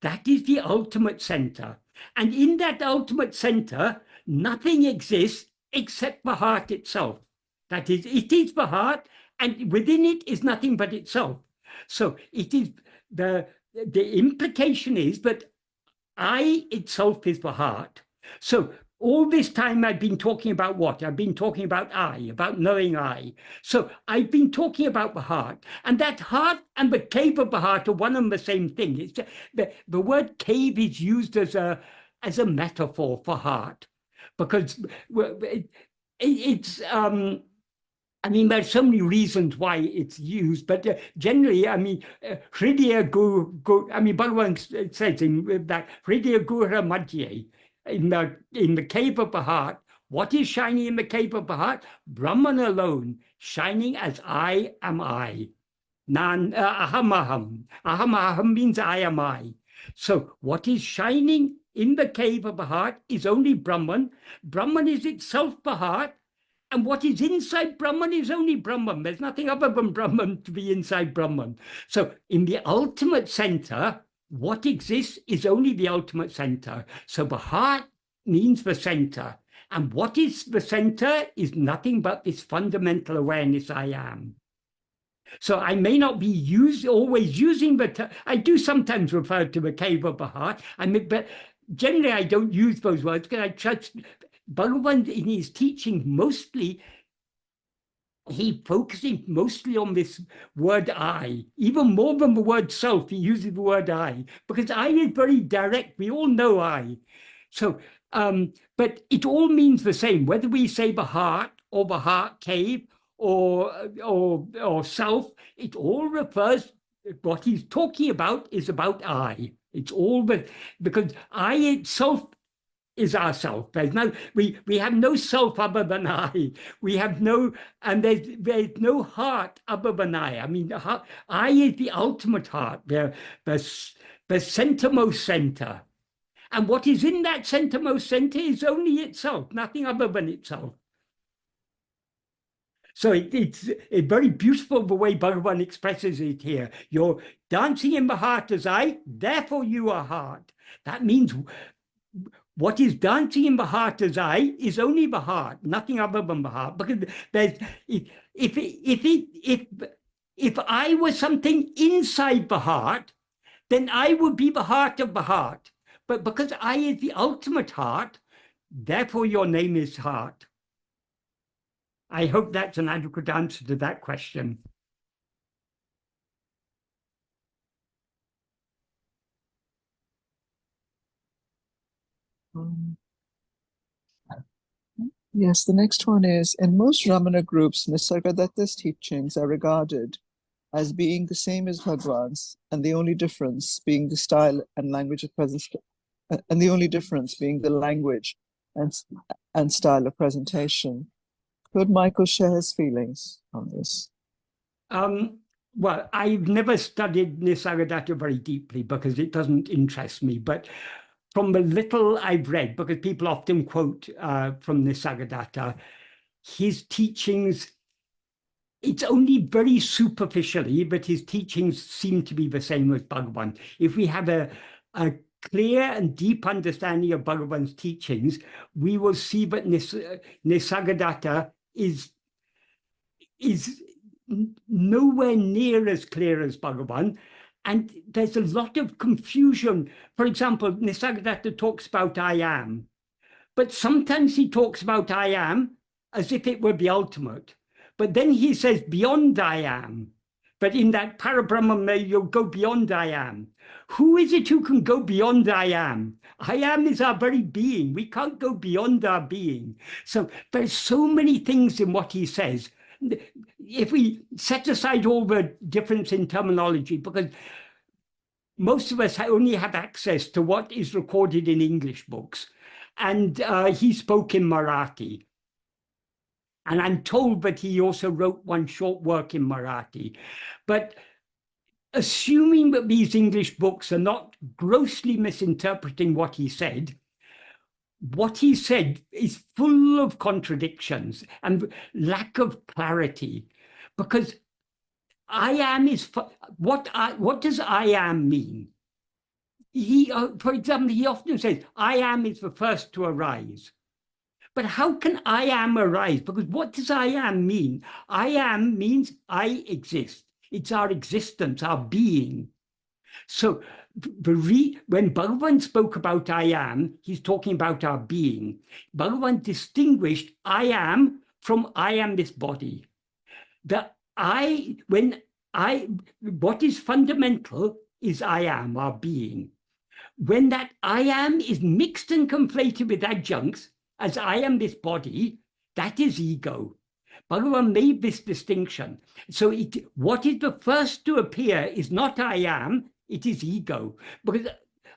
that is the ultimate center. And in that ultimate center, nothing exists except the heart itself. That is, it is the heart, and within it is nothing but itself. So it is the implication is that I itself is the heart. So all this time I've been talking about what? I've been talking about I, about knowing I. So I've been talking about the heart, and that heart and the cave of the heart are one and the same thing. It's the word cave is used as a metaphor for heart, because it's I mean, there's so many reasons why it's used, but generally, I mean, Hridaya Guru, I mean, Bhagavan says in that Hridaya Gura Madhye, in the cave of the heart, what is shining in the cave of the heart? Brahman alone, shining as I am I. Aham aham. Aham aham means I am I. So what is shining in the cave of the heart is only Brahman. Brahman is itself the heart. And what is inside Brahman is only Brahman. There's nothing other than Brahman to be inside Brahman. So in the ultimate center, what exists is only the ultimate center. So the heart means the center. And what is the center is nothing but this fundamental awareness I am. So I may not be always using the I do sometimes refer to the cave of the heart. I mean, but generally I don't use those words because I trust Bhagavan in his teaching mostly, he focuses mostly on this word I, even more than the word self, he uses the word I, because I is very direct, we all know I. So, but it all means the same, whether we say the heart or the heart cave or self, it all refers, what he's talking about is about I. It's all because I itself is ourself. There's no, we have no self other than I. We have no, and there's no heart other than I. I mean, the heart, I is the ultimate heart, the centermost center. And what is in that centermost center is only itself, nothing other than itself. So it's very beautiful the way Bhagavan expresses it here. You're dancing in the heart as I, therefore you are heart. That means what is dancing in the heart as I is only the heart, nothing other than the heart. Because there's, if I was something inside the heart, then I would be the heart of the heart. But because I is the ultimate heart, therefore your name is heart. I hope that's an adequate answer to that question. Yes, the next one is, in most Ramana groups, Nisargadatta's teachings are regarded as being the same as Bhagavan's, and the only difference being the style and language of presence, and the only difference being the language and and style of presentation. Could Michael share his feelings on this? Well, I've never studied Nisargadatta very deeply because it doesn't interest me. But from the little I've read, because people often quote from Nisargadatta, his teachings, it's only very superficially, but his teachings seem to be the same as Bhagavan. If we have a clear and deep understanding of Bhagavan's teachings, we will see that Nisargadatta is nowhere near as clear as Bhagavan. And there's a lot of confusion. For example, Nisargadatta talks about I am, but sometimes he talks about I am as if it were the ultimate. But then he says beyond I am. But in that Parabrahma, you'll go beyond I am. Who is it who can go beyond I am? I am is our very being. We can't go beyond our being. So there's so many things in what he says. If we set aside all the difference in terminology, because most of us only have access to what is recorded in English books, and he spoke in Marathi. And I'm told that he also wrote one short work in Marathi. But assuming that these English books are not grossly misinterpreting what he said is full of contradictions and lack of clarity. Because I am is, what does I am mean? For example, he often says, I am is the first to arise. But how can I am arise? Because what does I am mean? I am means I exist. It's our existence, our being. So when Bhagavan spoke about I am, he's talking about our being. Bhagavan distinguished I am from I am this body. What is fundamental is I am, our being. When that I am is mixed and conflated with adjuncts, as I am this body, that is ego. Bhagavan made this distinction. So what is the first to appear is not I am, it is ego. Because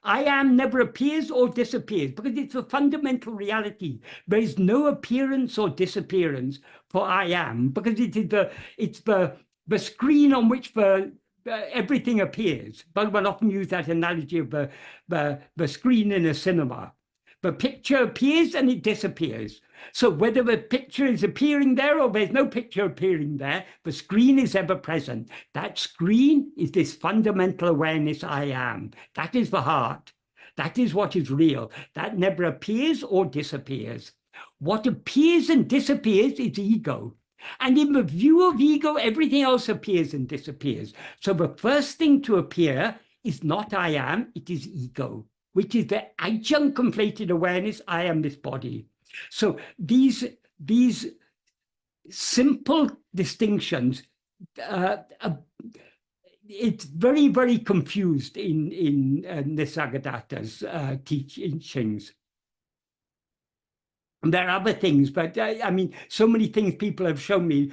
I am never appears or disappears, because it's a fundamental reality. There is no appearance or disappearance for I am, because it's the screen on which everything appears. Bhagavan often used that analogy of the screen in a cinema. The picture appears and it disappears. So whether the picture is appearing there or there's no picture appearing there, the screen is ever present. That screen is this fundamental awareness I am. That is the heart. That is what is real. That never appears or disappears. What appears and disappears is ego. And in the view of ego, everything else appears and disappears. So the first thing to appear is not I am, it is ego, which is the adjunct conflated awareness, I am this body. So these simple distinctions, it's very, very confused in Nisargadatta's teachings. And there are other things, but I mean, so many things people have shown me.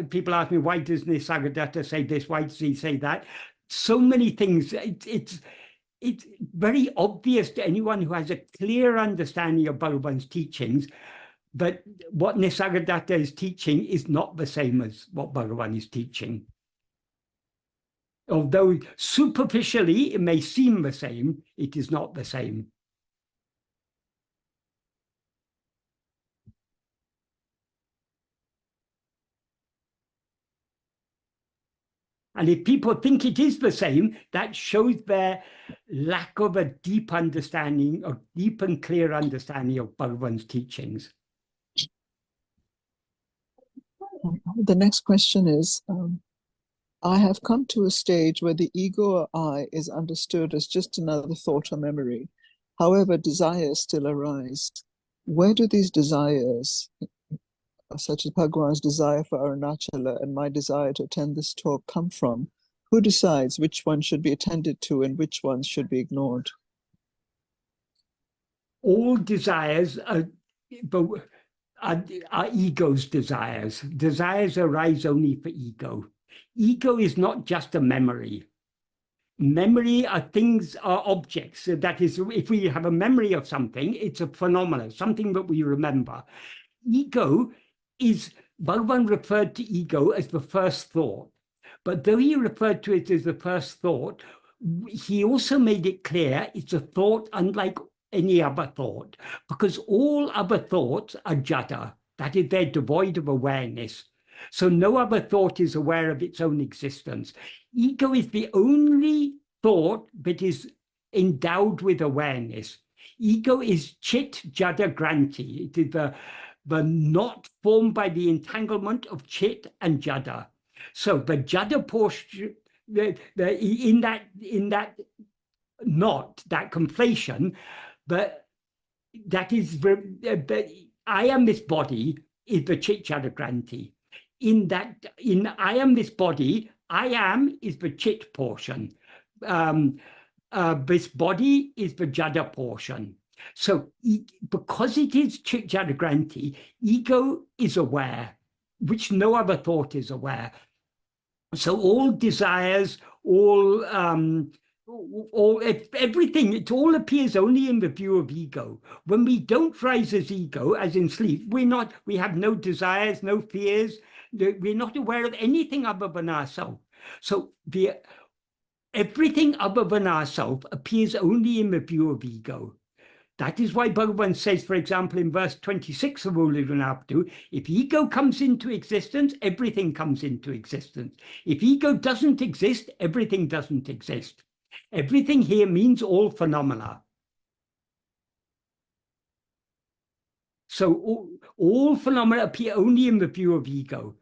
People ask me, why does Nisargadatta say this? Why does he say that? So many things. It's very obvious to anyone who has a clear understanding of Bhagavan's teachings, but what Nisargadatta is teaching is not the same as what Bhagavan is teaching. Although superficially it may seem the same, it is not the same. And if people think it is the same, that shows their lack of a deep understanding, or deep and clear understanding of Bhagavan's teachings. The next question is, I have come to a stage where the ego or I is understood as just another thought or memory. However, desires still arise. Where do these desires, such as Bhagavan's desire for Arunachala and my desire to attend this talk, come from? Who decides which one should be attended to and which ones should be ignored? All desires are ego's desires. Desires arise only for ego. Ego is not just a memory. Memory are things, are objects. So that is, if we have a memory of something, it's a phenomenon, something that we remember. Ego is, Bhagavan referred to ego as the first thought. But though he referred to it as the first thought, he also made it clear it's a thought unlike any other thought, because all other thoughts are jada. That is, they're devoid of awareness. So no other thought is aware of its own existence. Ego is the only thought that is endowed with awareness. Ego is chit jada granti. It is the knot formed by the entanglement of chit and jada. So the jada portion, in that knot, that conflation, but that is I am this body is the chit jada granti. In I am this body, I am is the chit portion. This body is the jada portion. So because it is chit jada granti, ego is aware, which no other thought is aware. So all desires, everything, it all appears only in the view of ego. When we don't rise as ego, as in sleep, we have no desires, no fears, we're not aware of anything other than ourselves. So everything other than ourselves appears only in the view of ego. That is why Bhagavan says, for example, in verse 26 of Ulivanaaptu, if ego comes into existence, everything comes into existence. If ego doesn't exist, everything doesn't exist. Everything here means all phenomena. So all phenomena appear only in the view of ego.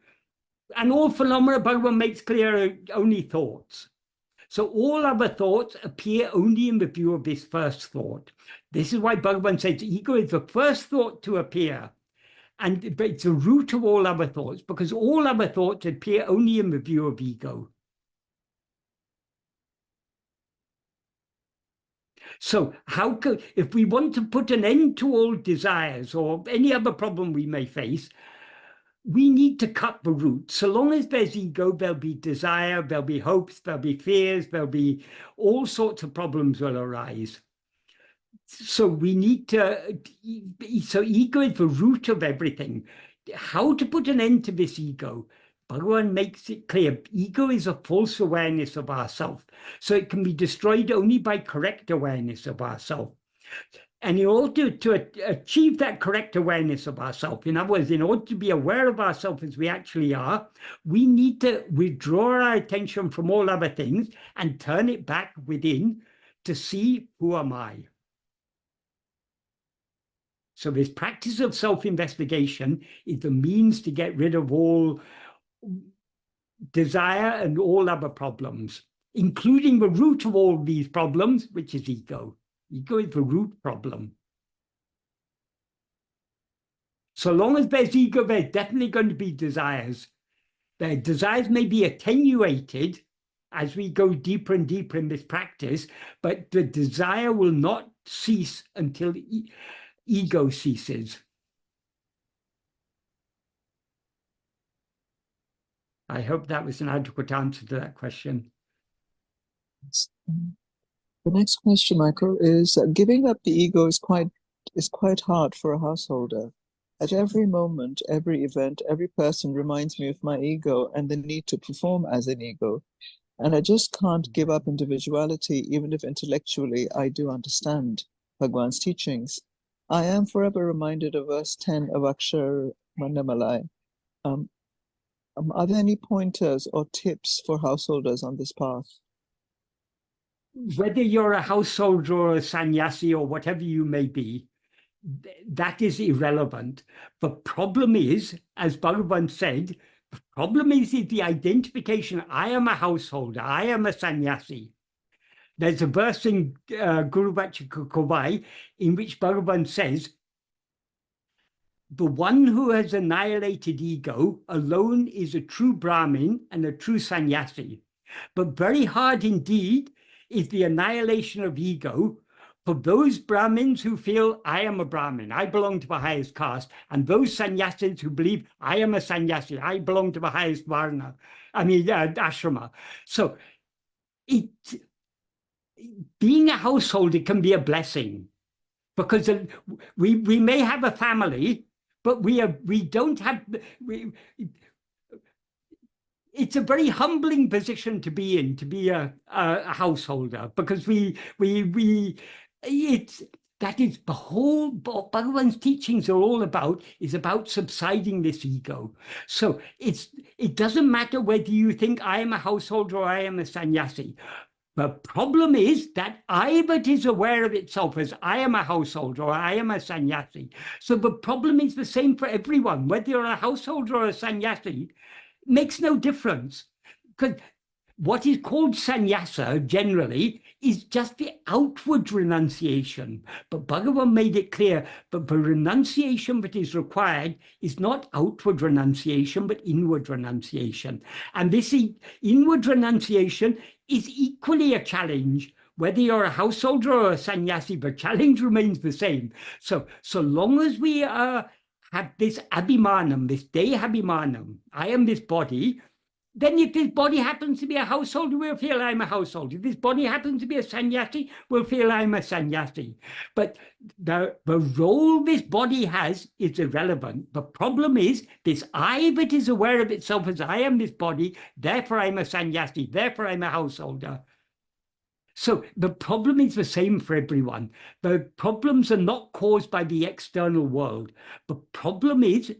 And all phenomena, Bhagavan makes clear, are only thoughts. So all other thoughts appear only in the view of this first thought. This is why Bhagavan says ego is the first thought to appear. But it's the root of all other thoughts, because all other thoughts appear only in the view of ego. So if we want to put an end to all desires or any other problem we may face, we need to cut the root. So long as there's ego, there'll be desire, there'll be hopes, there'll be fears, there'll be all sorts of problems will arise. So we need to, so ego is the root of everything. How to put an end to this ego? Bhagavan makes it clear, ego is a false awareness of ourself. So it can be destroyed only by correct awareness of ourself. And in order to achieve that correct awareness of ourselves, in other words, in order to be aware of ourselves as we actually are, we need to withdraw our attention from all other things and turn it back within to see, who am I? So this practice of self-investigation is the means to get rid of all desire and all other problems, including the root of all these problems, which is ego. Ego is the root problem. So long as there's ego, there's definitely going to be desires. The desires may be attenuated as we go deeper and deeper in this practice, but the desire will not cease until ego ceases. I hope that was an adequate answer to that question. The next question, Michael, is giving up the ego is quite hard for a householder. At every moment, every event, every person reminds me of my ego and the need to perform as an ego. And I just can't give up individuality, even if intellectually I do understand Bhagavan's teachings. I am forever reminded of verse 10 of Akshar Mandamalai. Are there any pointers or tips for householders on this path? Whether you're a householder or a sannyasi or whatever you may be, that is irrelevant. The problem is, as Bhagavan said, the problem is the identification. I am a householder. I am a sannyasi. There's a verse in Guru Vachaka Kovai in which Bhagavan says, the one who has annihilated ego alone is a true Brahmin and a true sannyasi. But very hard indeed is the annihilation of ego for those Brahmins who feel, I am a Brahmin, I belong to the highest caste, and those sannyasis who believe, I am a sannyasi, I belong to the highest varna, ashrama. So being a householder can be a blessing, because we may have a family, but we don't have. It's a very humbling position to be in, to be a householder, because that is the whole Bhagavan's teachings are all about, is about subsiding this ego. So it doesn't matter whether you think I am a householder or I am a sannyasi. The problem is that I that is aware of itself as I am a householder or I am a sannyasi. So the problem is the same for everyone, whether you're a householder or a sannyasi, makes no difference. Because what is called sannyasa generally is just the outward renunciation. But Bhagavan made it clear that the renunciation that is required is not outward renunciation, but inward renunciation. And this inward renunciation is equally a challenge. Whether you're a householder or a sannyasi, the challenge remains the same. So long as we have this abhimanam, this dehabhimanam, I am this body, then if this body happens to be a householder, we'll feel I'm a householder. If this body happens to be a sannyasi, we'll feel I'm a sannyasi. But the role this body has is irrelevant. The problem is this I that is aware of itself as I am this body, therefore I'm a sannyasi, therefore I'm a householder. So the problem is the same for everyone. The problems are not caused by the external world. The problem is,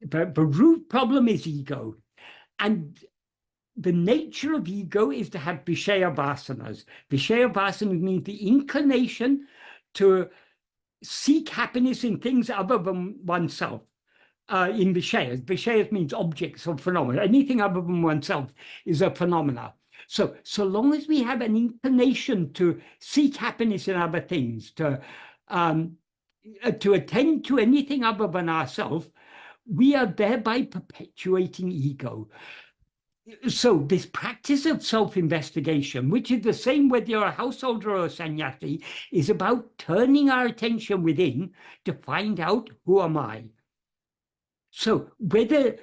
the root problem is ego. And the nature of ego is to have Vishaya vasanas. Vishaya vasanas means the inclination to seek happiness in things other than oneself. In Vishayas, Vishayas means objects or phenomena. Anything other than oneself is a phenomena. So long as we have an inclination to seek happiness in other things, to attend to anything other than ourselves, we are thereby perpetuating ego. So this practice of self-investigation, which is the same whether you're a householder or a sannyasi, is about turning our attention within to find out who am I. So whether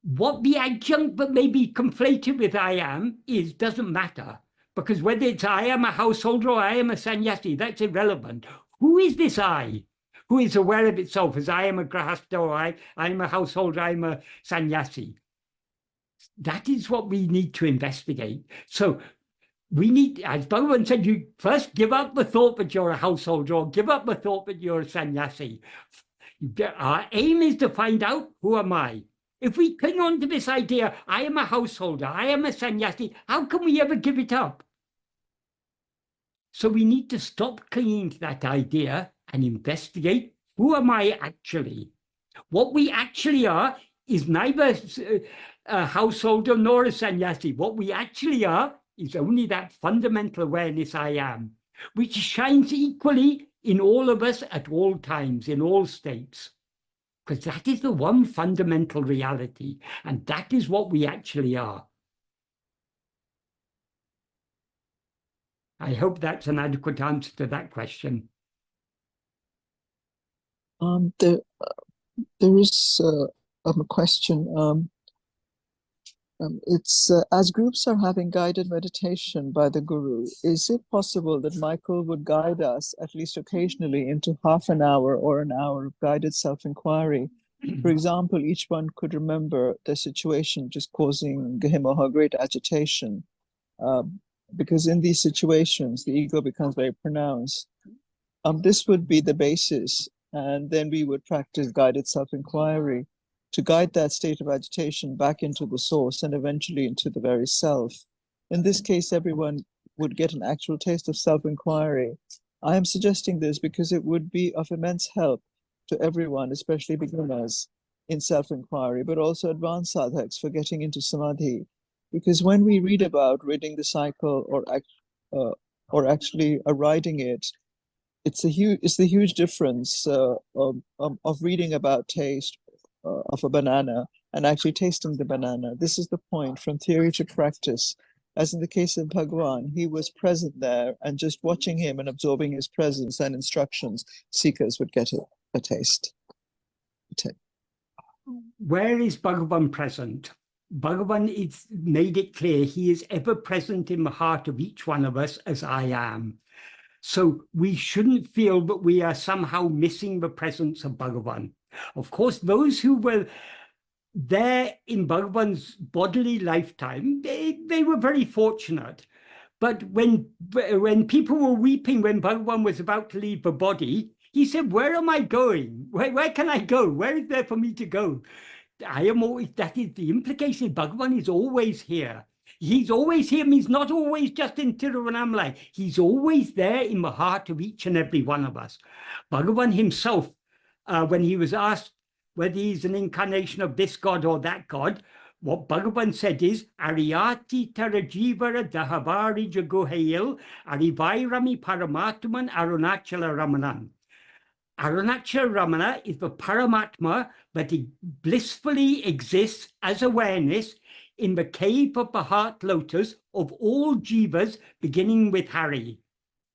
what the adjunct that may be conflated with I am is doesn't matter, because whether it's I am a householder or I am a sannyasi, that's irrelevant. Who is this I? Who is aware of itself as I am a grahastha, or I am a householder, I am a sannyasi. That is what we need to investigate. So we need, as Bhagavan said, you first give up the thought that you're a householder, or give up the thought that you're a sannyasi. Our aim is to find out who am I. If we cling on to this idea, I am a householder, I am a sannyasi, how can we ever give it up? So we need to stop clinging to that idea and investigate, who am I actually? What we actually are is neither a householder nor a sannyasi. What we actually are is only that fundamental awareness I am, which shines equally in all of us at all times, in all states. Because that is the one fundamental reality, and that is what we actually are. I hope that's an adequate answer to that question. There is a question. It's as groups are having guided meditation by the Guru, is it possible that Michael would guide us at least occasionally into half an hour or an hour of guided self-inquiry? For example, each one could remember the situation just causing him or her great agitation. Because in these situations, the ego becomes very pronounced. This would be the basis, and then we would practice guided self-inquiry to guide that state of agitation back into the source and eventually into the very self. In this case, everyone would get an actual taste of self-inquiry. I am suggesting this because it would be of immense help to everyone, especially beginners in self-inquiry, but also advanced sadhaks for getting into samadhi. Because when we read about ridding the cycle or actually riding it, it's the huge difference of reading about taste of a banana and actually tasting the banana. This is the point, from theory to practice. As in the case of Bhagavan, he was present there, and just watching him and absorbing his presence and instructions, seekers would get a taste. Where is Bhagavan present? Bhagavan is made it clear he is ever present in the heart of each one of us as I am. So we shouldn't feel that we are somehow missing the presence of Bhagavan. Of course, those who were there in Bhagavan's bodily lifetime, they were very fortunate. But when people were weeping when Bhagavan was about to leave the body, he said, where am I going? Where can I go? Where is there for me to go? I am always, that is the implication. Bhagavan is always here. He's always here means not always just in Tiruvannamalai. He's always there in the heart of each and every one of us. Bhagavan himself, when he was asked whether he's an incarnation of this God or that God, what Bhagavan said is, Ariyati Tarajivara Dahavari Jaguhail, Arivairami Paramatman Arunachala Ramanan. Arunachala Ramana is the Paramatma, but it blissfully exists as awareness in the cave of the heart lotus of all jivas, beginning with Hari.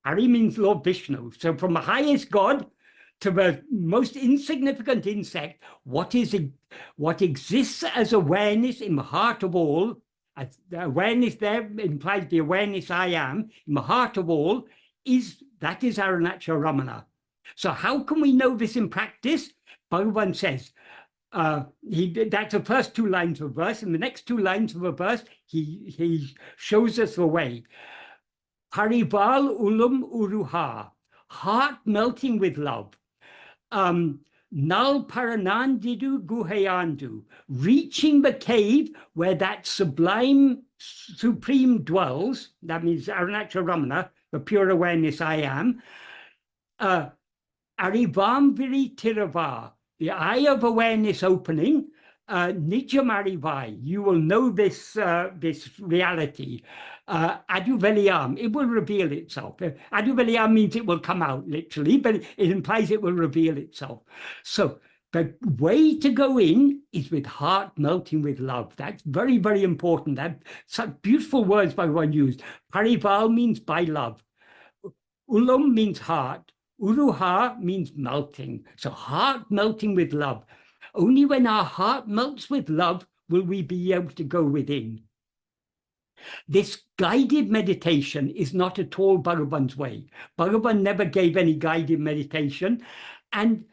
Hari means Lord Vishnu. So from the highest God to the most insignificant insect, what exists as awareness in the heart of all, as the awareness there implies the awareness I am, in the heart of all, that is Arunachala Ramana. So how can we know this in practice? Bhagavan says, that's the first two lines of a verse. In the next two lines of a verse, he shows us the way. Parival ulum uruha, heart melting with love. Nal paranandidu guhayandu, reaching the cave where that sublime supreme dwells. That means Arunachala Ramana, the pure awareness I am. Arivamviri Tirava, the eye of awareness opening, Nijam Arivai, you will know this reality. Aduveliam, it will reveal itself. Aduveliam means it will come out literally, but it implies it will reveal itself. So the way to go in is with heart melting with love. That's very, very important. That such beautiful words Bhagavan used. Parival means by love. Ulam means heart. Uruha means melting. So heart melting with love. Only when our heart melts with love will we be able to go within. This guided meditation is not at all Bhagavan's way. Bhagavan never gave any guided meditation. And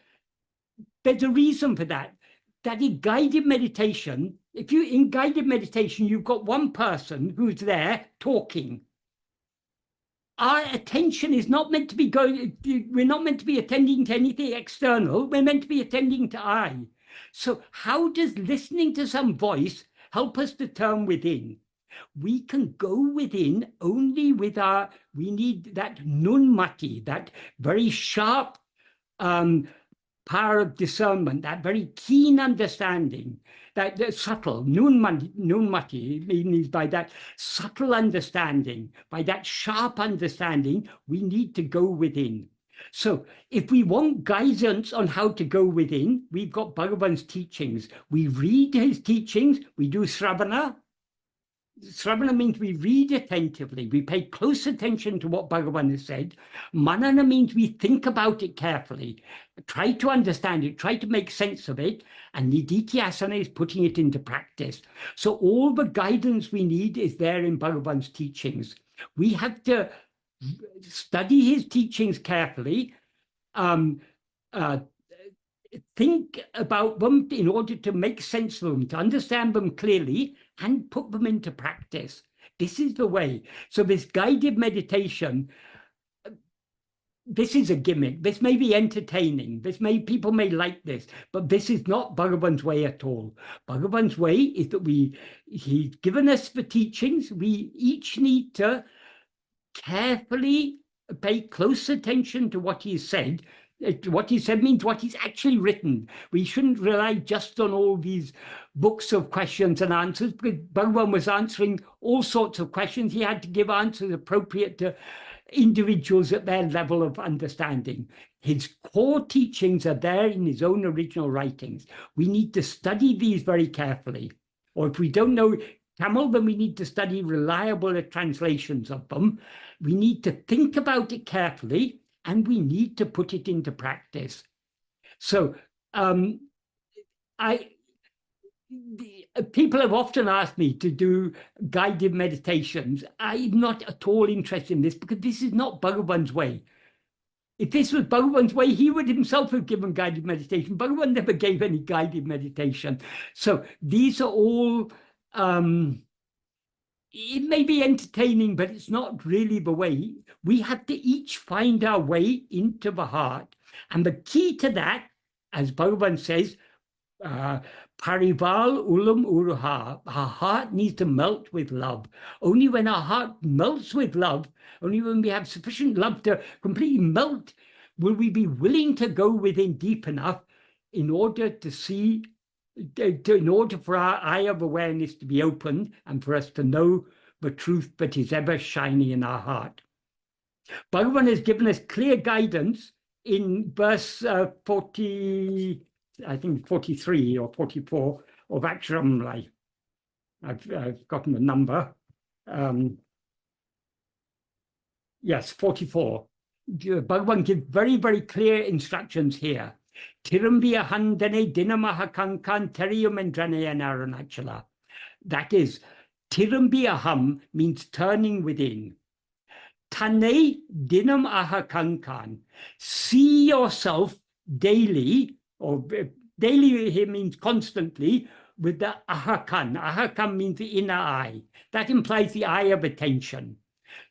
there's a reason for that. That in guided meditation, in guided meditation, you've got one person who's there talking. Our attention is not meant to be we're not meant to be attending to anything external. We're meant to be attending to I. So how does listening to some voice help us to turn within? We can go within only with we need that nunmati, that very sharp power of discernment, that very keen understanding, that subtle, nunmati means by that subtle understanding, by that sharp understanding, we need to go within. So if we want guidance on how to go within, we've got Bhagavan's teachings. We read his teachings, we do sravana. Sravana means we read attentively, we pay close attention to what Bhagavan has said. Manana means we think about it carefully, try to understand it, try to make sense of it, and Nididhyasana is putting it into practice. So all the guidance we need is there in Bhagavan's teachings. We have to study his teachings carefully, think about them in order to make sense of them, to understand them clearly, and put them into practice. This is the way. So this guided meditation, this is a gimmick. This may be entertaining. People may like this, but this is not Bhagavan's way at all. Bhagavan's way is that he's given us the teachings. We each need to carefully pay close attention to what he said. What he said means what he's actually written. We shouldn't rely just on all these books of questions and answers, because Bhagavan was answering all sorts of questions. He had to give answers appropriate to individuals at their level of understanding. His core teachings are there in his own original writings. We need to study these very carefully. Or if we don't know Tamil, then we need to study reliable translations of them. We need to think about it carefully, and we need to put it into practice. So people have often asked me to do guided meditations. I'm not at all interested in this because this is not Bhagavan's way. If this was Bhagavan's way, he would himself have given guided meditation. Bhagavan never gave any guided meditation. So these are all, it may be entertaining, but it's not really the way. We have to each find our way into the heart. And the key to that, as Bhagavan says, Parival ulam uruha, our heart needs to melt with love. Only when our heart melts with love, only when we have sufficient love to completely melt, will we be willing to go within deep enough in order to see, in order for our eye of awareness to be opened and for us to know the truth that is ever shining in our heart. Bhagavan has given us clear guidance in verse 40, I think 43 or 44 of Aksharamlai. I've gotten the number. Yes, 44. Bhagavan gives very, very clear instructions here. Tirumbiya handane dinamaha kankan teriyumendraneya naranachala. That is, tirambiyaham means turning within. Tane dinam aha kankan. See yourself daily, or daily here means constantly, with the ahakan. Ahakan means the inner eye. That implies the eye of attention.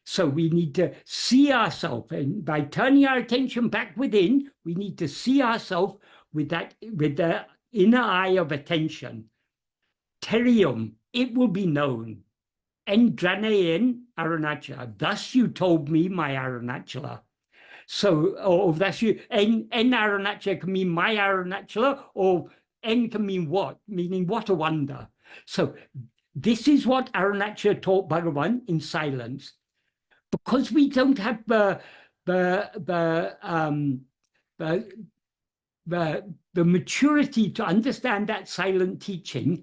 So we need to see ourselves, and by turning our attention back within, we need to see ourselves with the inner eye of attention. Terium, it will be known. Endranayan Arunachala. Thus you told me my Arunachala. So, or thus you, en Arunachala can mean my Arunachala, or en can mean what, meaning what a wonder. So this is what Arunachala taught Bhagavan in silence. Because we don't have the maturity to understand that silent teaching,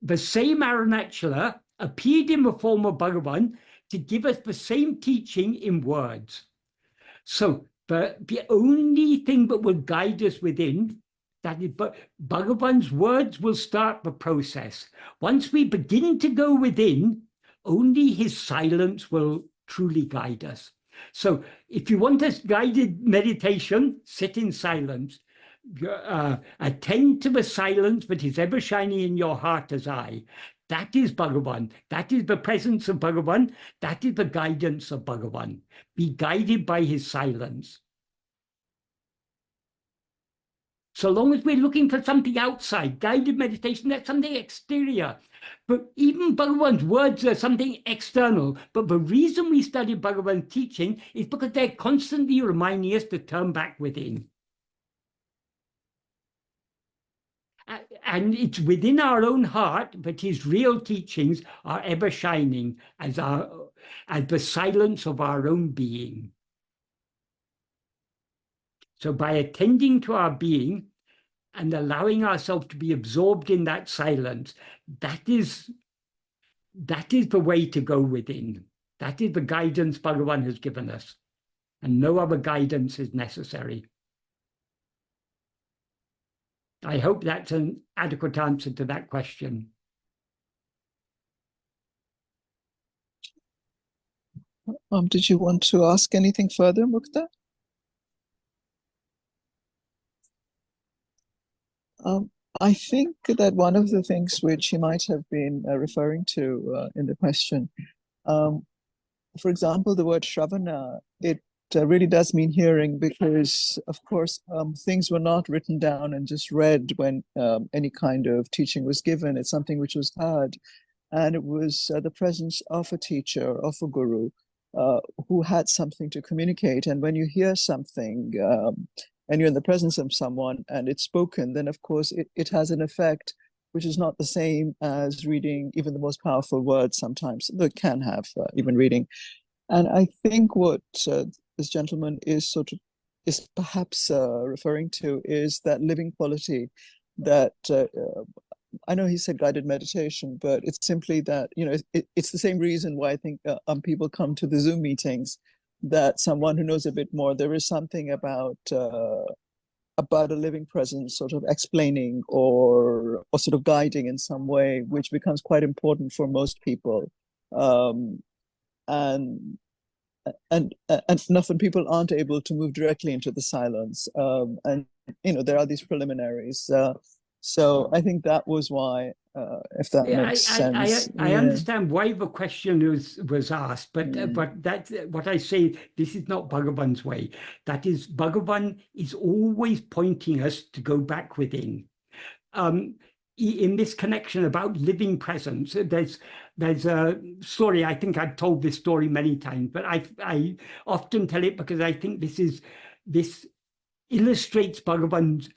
the same Arunachala appeared in the form of Bhagavan to give us the same teaching in words. So the only thing that will guide us within, that is, but Bhagavan's words will start the process. Once we begin to go within, only his silence will truly guide us. So if you want a guided meditation, sit in silence. Attend to the silence that is ever shining in your heart as I. That is Bhagavan. That is the presence of Bhagavan. That is the guidance of Bhagavan. Be guided by his silence. So long as we're looking for something outside, guided meditation, that's something exterior. But even Bhagavan's words are something external. But the reason we study Bhagavan's teaching is because they're constantly reminding us to turn back within. And it's within our own heart that his real teachings are ever shining as the silence of our own being. So by attending to our being and allowing ourselves to be absorbed in that silence, that is the way to go within. That is the guidance Bhagavan has given us. And no other guidance is necessary. I hope that's an adequate answer to that question. Did you want to ask anything further, Mukta? I think that one of the things which he might have been referring to in the question, for example, the word Shravana, it really does mean hearing, because, of course, things were not written down and just read when any kind of teaching was given. It's something which was heard, and it was the presence of a teacher, of a guru, who had something to communicate. And when you hear something, and you're in the presence of someone and it's spoken, then of course it has an effect which is not the same as reading even the most powerful words sometimes, though it can have even reading. And I think what this gentleman is perhaps referring to is that living quality that I know he said guided meditation, but it's simply that, you know, it's the same reason why I think people come to the Zoom meetings, that someone who knows a bit more, there is something about about a living presence sort of explaining or sort of guiding in some way, which becomes quite important for most people. And often people aren't able to move directly into the silence. And, there are these preliminaries. So I think that was why, if that makes sense. I understand why the question was asked, but that's what I say. This is not Bhagavan's way. That is, Bhagavan is always pointing us to go back within. In this connection about living presence, there's a story. I think I've told this story many times, but I often tell it because I think this illustrates Bhagavan's.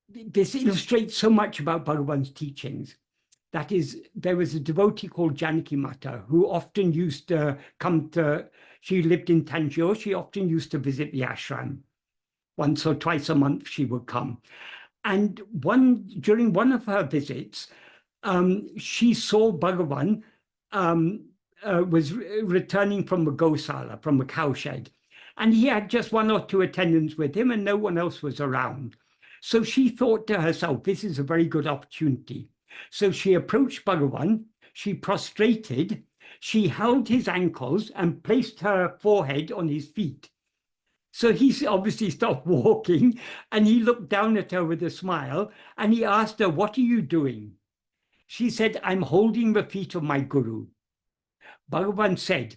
This illustrates so much about Bhagavan's teachings. That is, there was a devotee called Janaki Mata who often used to come to, she lived in Tanjore, she often used to visit the ashram. Once or twice a month she would come. And during one of her visits, she saw Bhagavan was returning from the Gosala, from the cowshed. And he had just one or two attendants with him and no one else was around. So she thought to herself, this is a very good opportunity. So she approached Bhagavan, she prostrated, she held his ankles and placed her forehead on his feet. So he obviously stopped walking and he looked down at her with a smile and he asked her, what are you doing? She said, I'm holding the feet of my guru. Bhagavan said,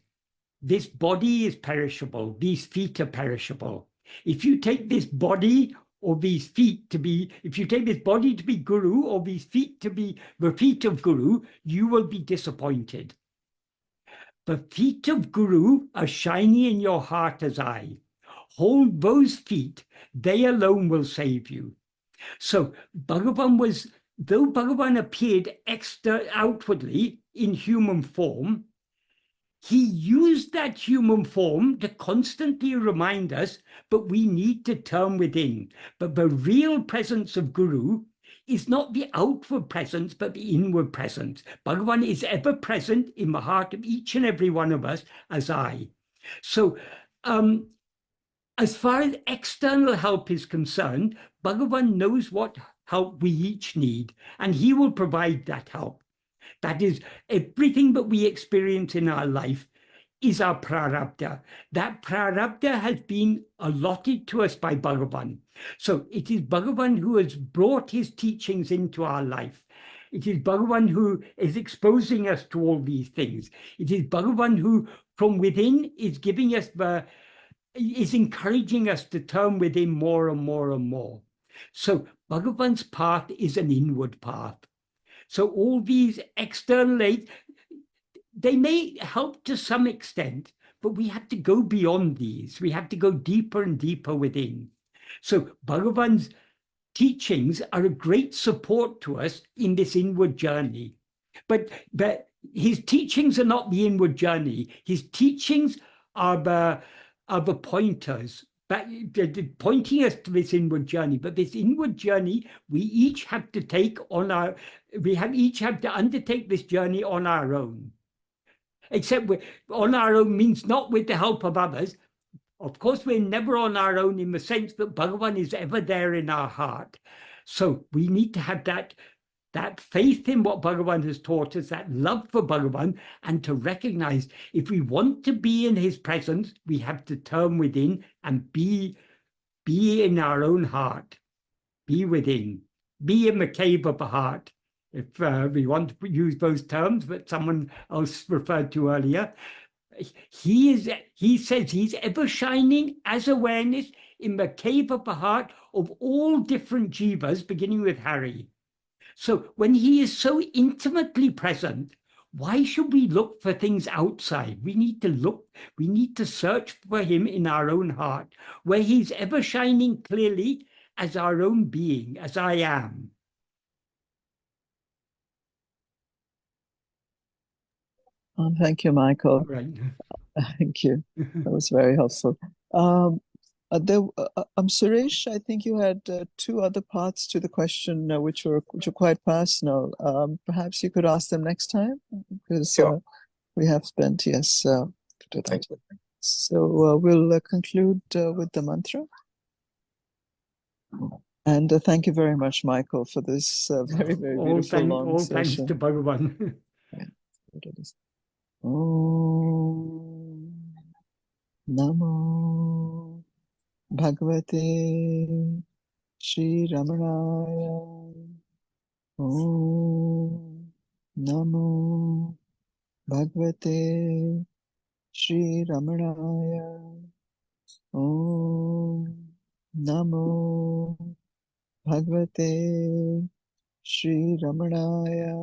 this body is perishable, these feet are perishable. If you take this body or these feet to be, if you take this body to be guru or these feet to be the feet of guru, you will be disappointed. The feet of guru are shiny in your heart as I. Hold those feet, they alone will save you. So Bhagavan was, though Bhagavan appeared outwardly in human form, he used that human form to constantly remind us, but we need to turn within. But the real presence of Guru is not the outward presence, but the inward presence. Bhagavan is ever present in the heart of each and every one of us as I. So as far as external help is concerned, Bhagavan knows what help we each need, and he will provide that help. That is, everything that we experience in our life is our prarabdha. That prarabdha has been allotted to us by Bhagavan. So it is Bhagavan who has brought his teachings into our life. It is Bhagavan who is exposing us to all these things. It is Bhagavan who, from within, is giving us is encouraging us to turn within more and more and more. So Bhagavan's path is an inward path. So all these external aids, they may help to some extent, but we have to go beyond these. We have to go deeper and deeper within. So Bhagavan's teachings are a great support to us in this inward journey. But his teachings are not the inward journey. His teachings are the pointers, pointing us to this inward journey. But this inward journey, we each have to take on our, each have to undertake this journey on our own. Except on our own means not with the help of others. Of course, we're never on our own in the sense that Bhagavan is ever there in our heart. So we need to have that faith in what Bhagavan has taught us, that love for Bhagavan, and to recognize if we want to be in his presence, we have to turn within and be in our own heart, be within, be in the cave of the heart, if we want to use those terms that someone else referred to earlier. He says he's ever shining as awareness in the cave of the heart of all different jivas, beginning with Hari. So when he is so intimately present, why should we look for things outside? We need to search for him in our own heart, where he's ever shining clearly as our own being, as I am. Oh, thank you, Michael. Right. Thank you. That was very helpful. Suresh, I think you had two other parts to the question which were quite personal. Perhaps you could ask them next time, because sure. We have spent, yes, to do that. So we'll conclude with the mantra. And thank you very much, Michael, for this very, very beautiful long all thanks session. to Bhagavan. Yeah, what it is. Om Namo Bhagavate Sri Ramanaya. Om Namo Bhagavate Sri Ramanaya. Om Namo Bhagavate Sri Ramanaya.